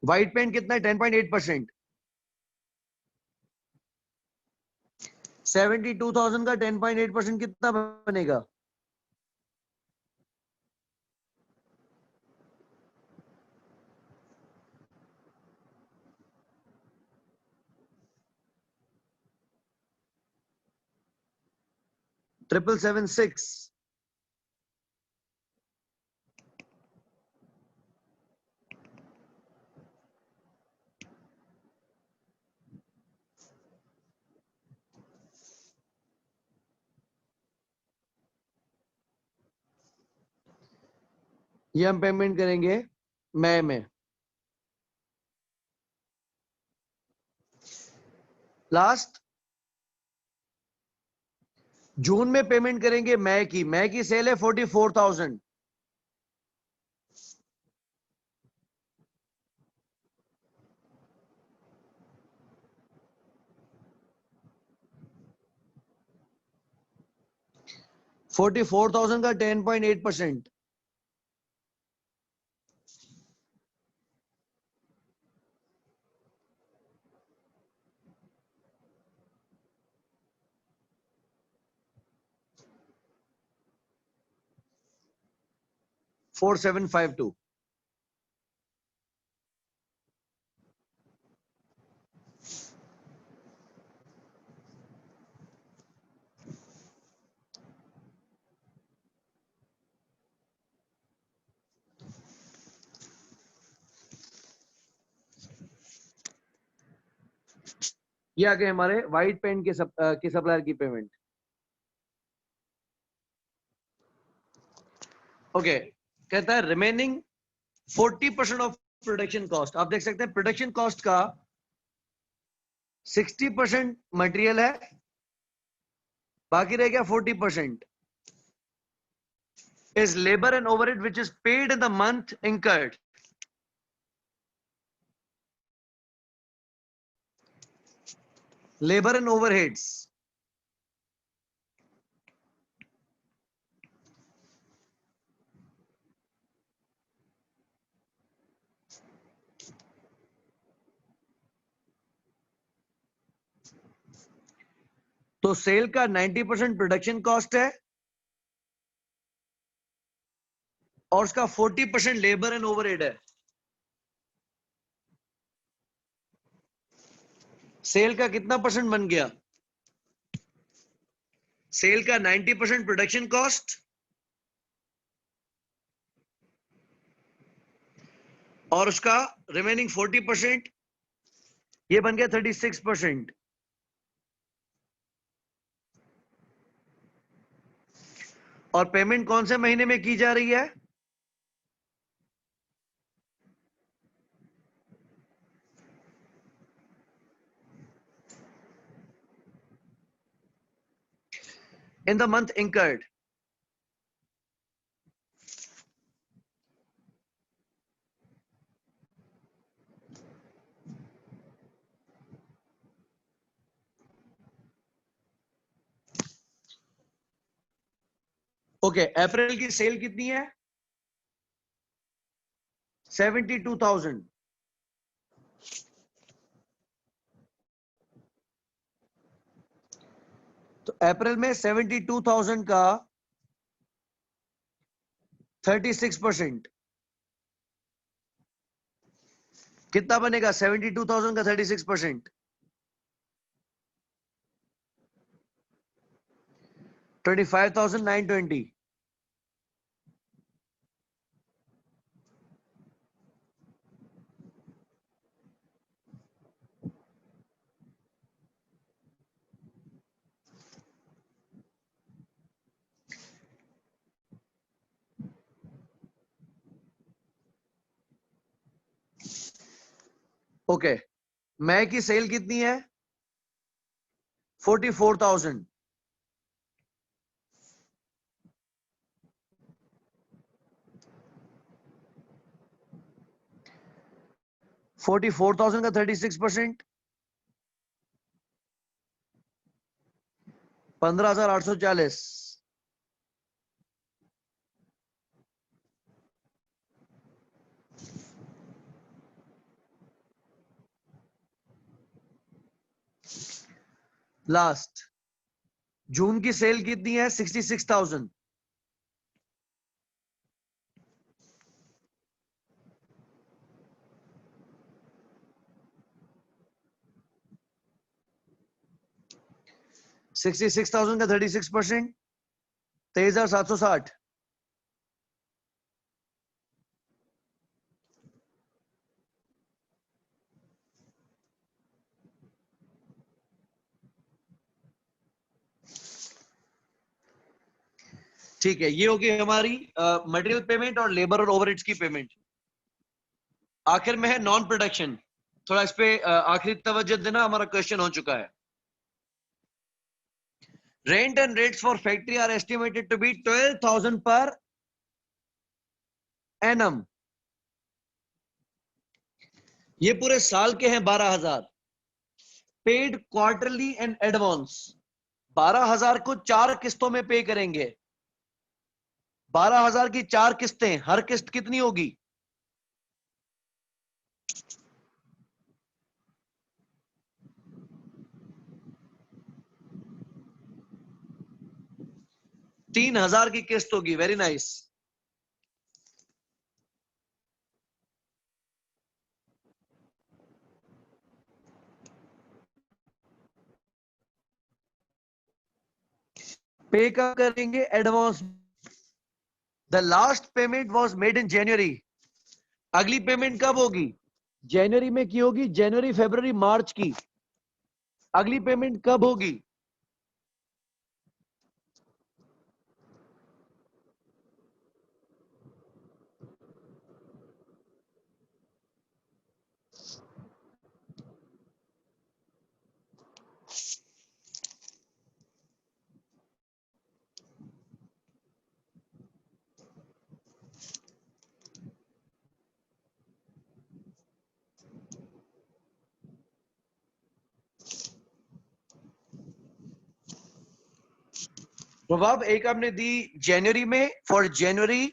व्हाइट पेंट कितना है? 10.8%। 72,000 का 10.8% कितना बनेगा? ट्रिपल 776। ये हम पेमेंट करेंगे मई में। लास्ट जून में पेमेंट करेंगे मई की। मई की सेल है 44,000। $44,000 का 10.8%। $4,752। ये आ गए हमारे व्हाइट पेंट के सप्लायर की पेमेंट। ओके, कहता है रिमेनिंग 40% ऑफ प्रोडक्शन कॉस्ट। आप देख सकते हैं प्रोडक्शन कॉस्ट का 60% मटेरियल है, बाकी रह गया 40%। Is labour and overhead which is paid in the month incurred. Labour and overheads, तो सेल का 90% प्रोडक्शन कॉस्ट है और उसका 40% लेबर एंड ओवरहेड है। सेल का कितना परसेंट बन गया? सेल का 90% प्रोडक्शन कॉस्ट और उसका रिमेनिंग 40%, ये बन गया 36%। और पेमेंट कौन से महीने में की जा रही है? In the month incurred. Okay, April की सेल कितनी है? 72,000। तो अप्रैल में 72,000 का 36% कितना बनेगा? 72,000 का 36% 25,920। ओके, मई की सेल कितनी है? 44,000। $44,000 का 36%, 15,840। लास्ट जून की सेल कितनी है? 66,000। $66,000 का 36%, 23,760। ठीक है, ये होगी हमारी मटेरियल पेमेंट और लेबर और ओवरहेड्स की पेमेंट। आखिर में है नॉन प्रोडक्शन। थोड़ा इस पे आखिरी तवज्जो देना, हमारा क्वेश्चन हो चुका है। Rent and rates for factory are estimated to be 12,000 per annum. ये पूरे साल के हैं 12,000। Paid quarterly and advance. 12,000 को 4 किस्तों में पे करेंगे। 12,000 की 4 किस्तें, हर किस्त कितनी होगी? $3,000 की किस्त होगी। Very nice. पे कब करेंगे? Advance. The last payment was made in January. अगली पेमेंट कब होगी? जनवरी में की होगी। जनवरी, फरवरी, मार्च की। अगली पेमेंट कब होगी? जवाब एक आपने दी जनवरी में, फॉर जनवरी,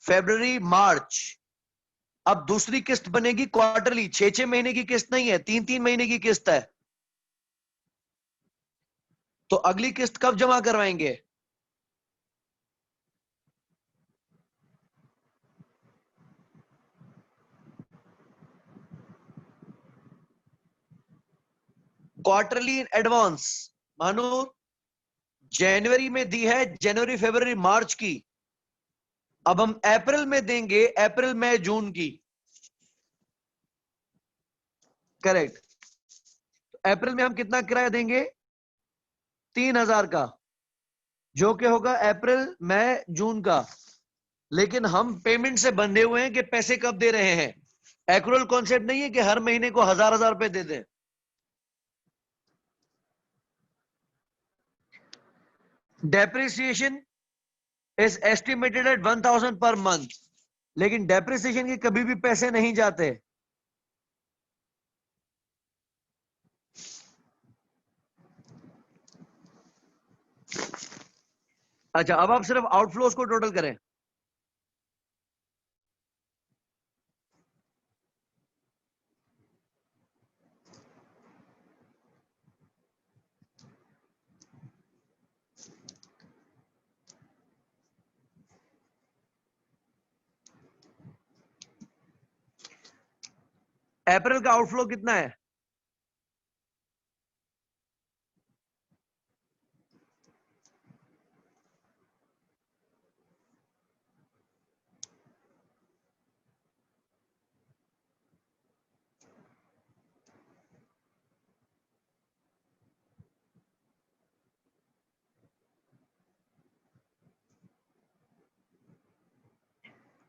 फरवरी, मार्च। अब दूसरी किस्त बनेगी क्वार्टरली। 6-6 महीने की किस्त नहीं है, 3-3 महीने की किस्त है। तो अगली किस्त कब जमा करवाएंगे? Quarterly in advance. मानो जनवरी में दी है, जनवरी, फरवरी, मार्च की। अब हम अप्रैल में देंगे, अप्रैल, मई, जून की। करेक्ट। अप्रैल में हम कितना किराया देंगे? 3,000 का, जो कि होगा अप्रैल, मई, जून का। लेकिन हम पेमेंट से बंधे हुए हैं कि पैसे कब दे रहे हैं। एक्रूअल कॉन्सेप्ट नहीं है कि हर महीने को 1,000 रुपए दे दें। Depreciation is estimated at 1,000 per month. लेकिन डेप्रिसिएशन के कभी भी पैसे नहीं जाते। अच्छा, अब आप सिर्फ आउटफ्लोज को टोटल करें। अप्रैल का आउटफ्लो कितना है?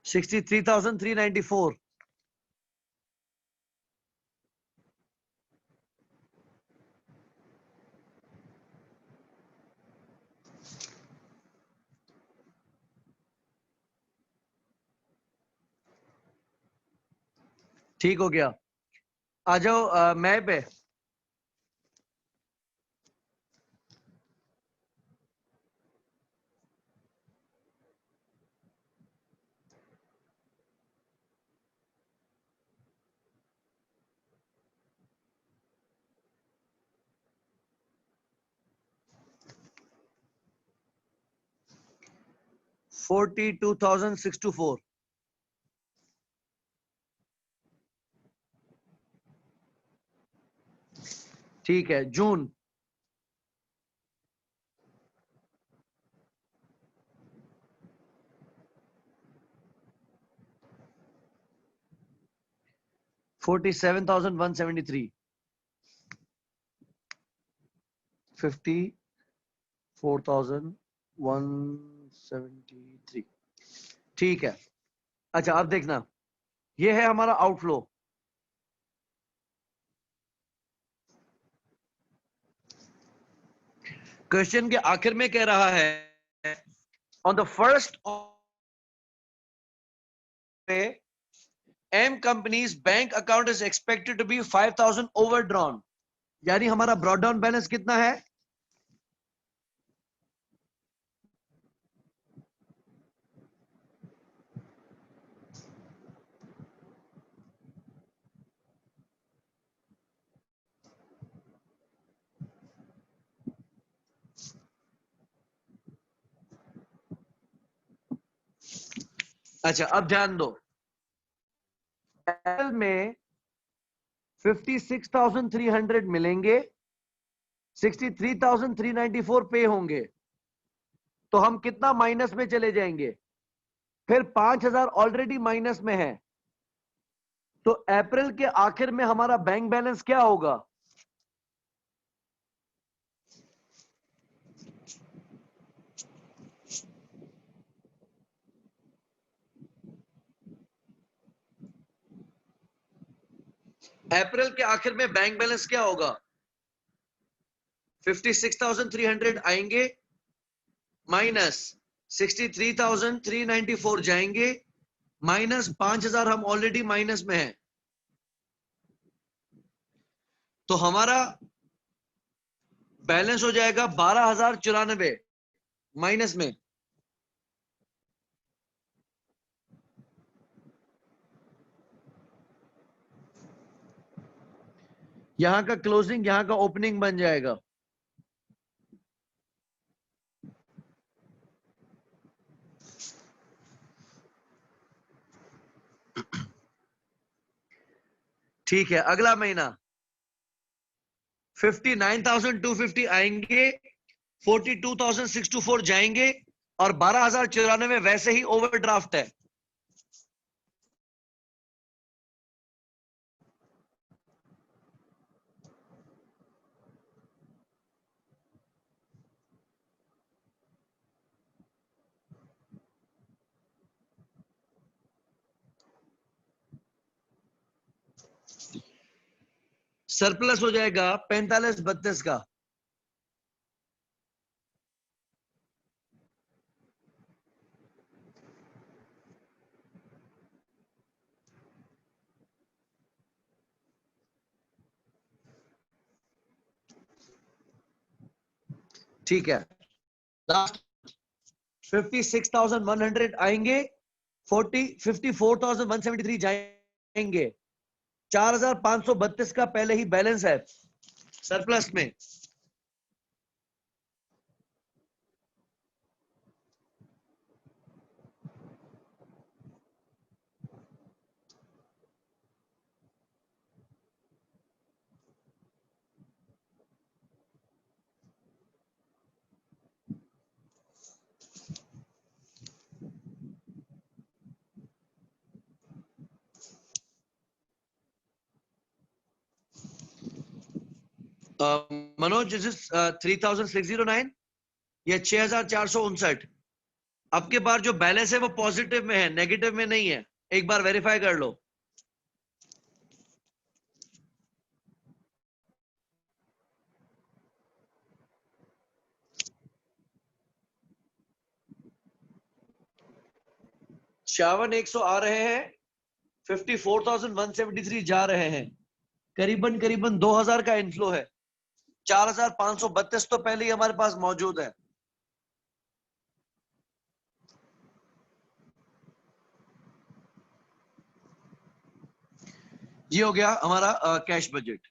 $63,394। ठीक हो गया। आ जाओ मई पे। 42,624। ठीक है। जून, $47,173। 54,173। ठीक है। अच्छा, अब देखना, ये है हमारा आउटफ्लो। क्वेश्चन के आखिर में कह रहा है, on the first M companies bank account is expected to be 5,000 overdrawn. यानी हमारा ब्रॉड डाउन बैलेंस कितना है? अच्छा, अब ध्यान दो, एल में 56,300 मिलेंगे, 63,394 पे होंगे, तो हम कितना माइनस में चले जाएंगे? फिर 5,000 ऑलरेडी माइनस में है, तो अप्रैल के आखिर में हमारा बैंक बैलेंस क्या होगा? अप्रैल के आखिर में बैंक बैलेंस क्या होगा? 56,300 आएंगे, माइनस 63,394 जाएंगे, माइनस 5,000 हम ऑलरेडी माइनस में हैं, तो हमारा बैलेंस हो जाएगा 12,094 माइनस में। यहां का क्लोजिंग, यहां का ओपनिंग बन जाएगा। ठीक है। अगला महीना 59,250 आएंगे, 42,624 जाएंगे, और 12,094 वैसे ही ओवरड्राफ्ट है। सरप्लस हो जाएगा 45,32 का। ठीक है। लास्ट 56,100 आएंगे, 54,173 जाएंगे, 4,532 का पहले ही बैलेंस है सरप्लस में। मनोज, दिस इज 3,609 या 6,459। अब के बार जो बैलेंस है वो पॉजिटिव में है, नेगेटिव में नहीं है। एक बार वेरीफाई कर लो। शावन 100 आ रहे हैं, 54,173 जा रहे हैं, करीबन करीबन 2,000 का इनफ्लो है। 4,532 तो पहले ही हमारे पास मौजूद है। ये हो गया हमारा कैश बजट।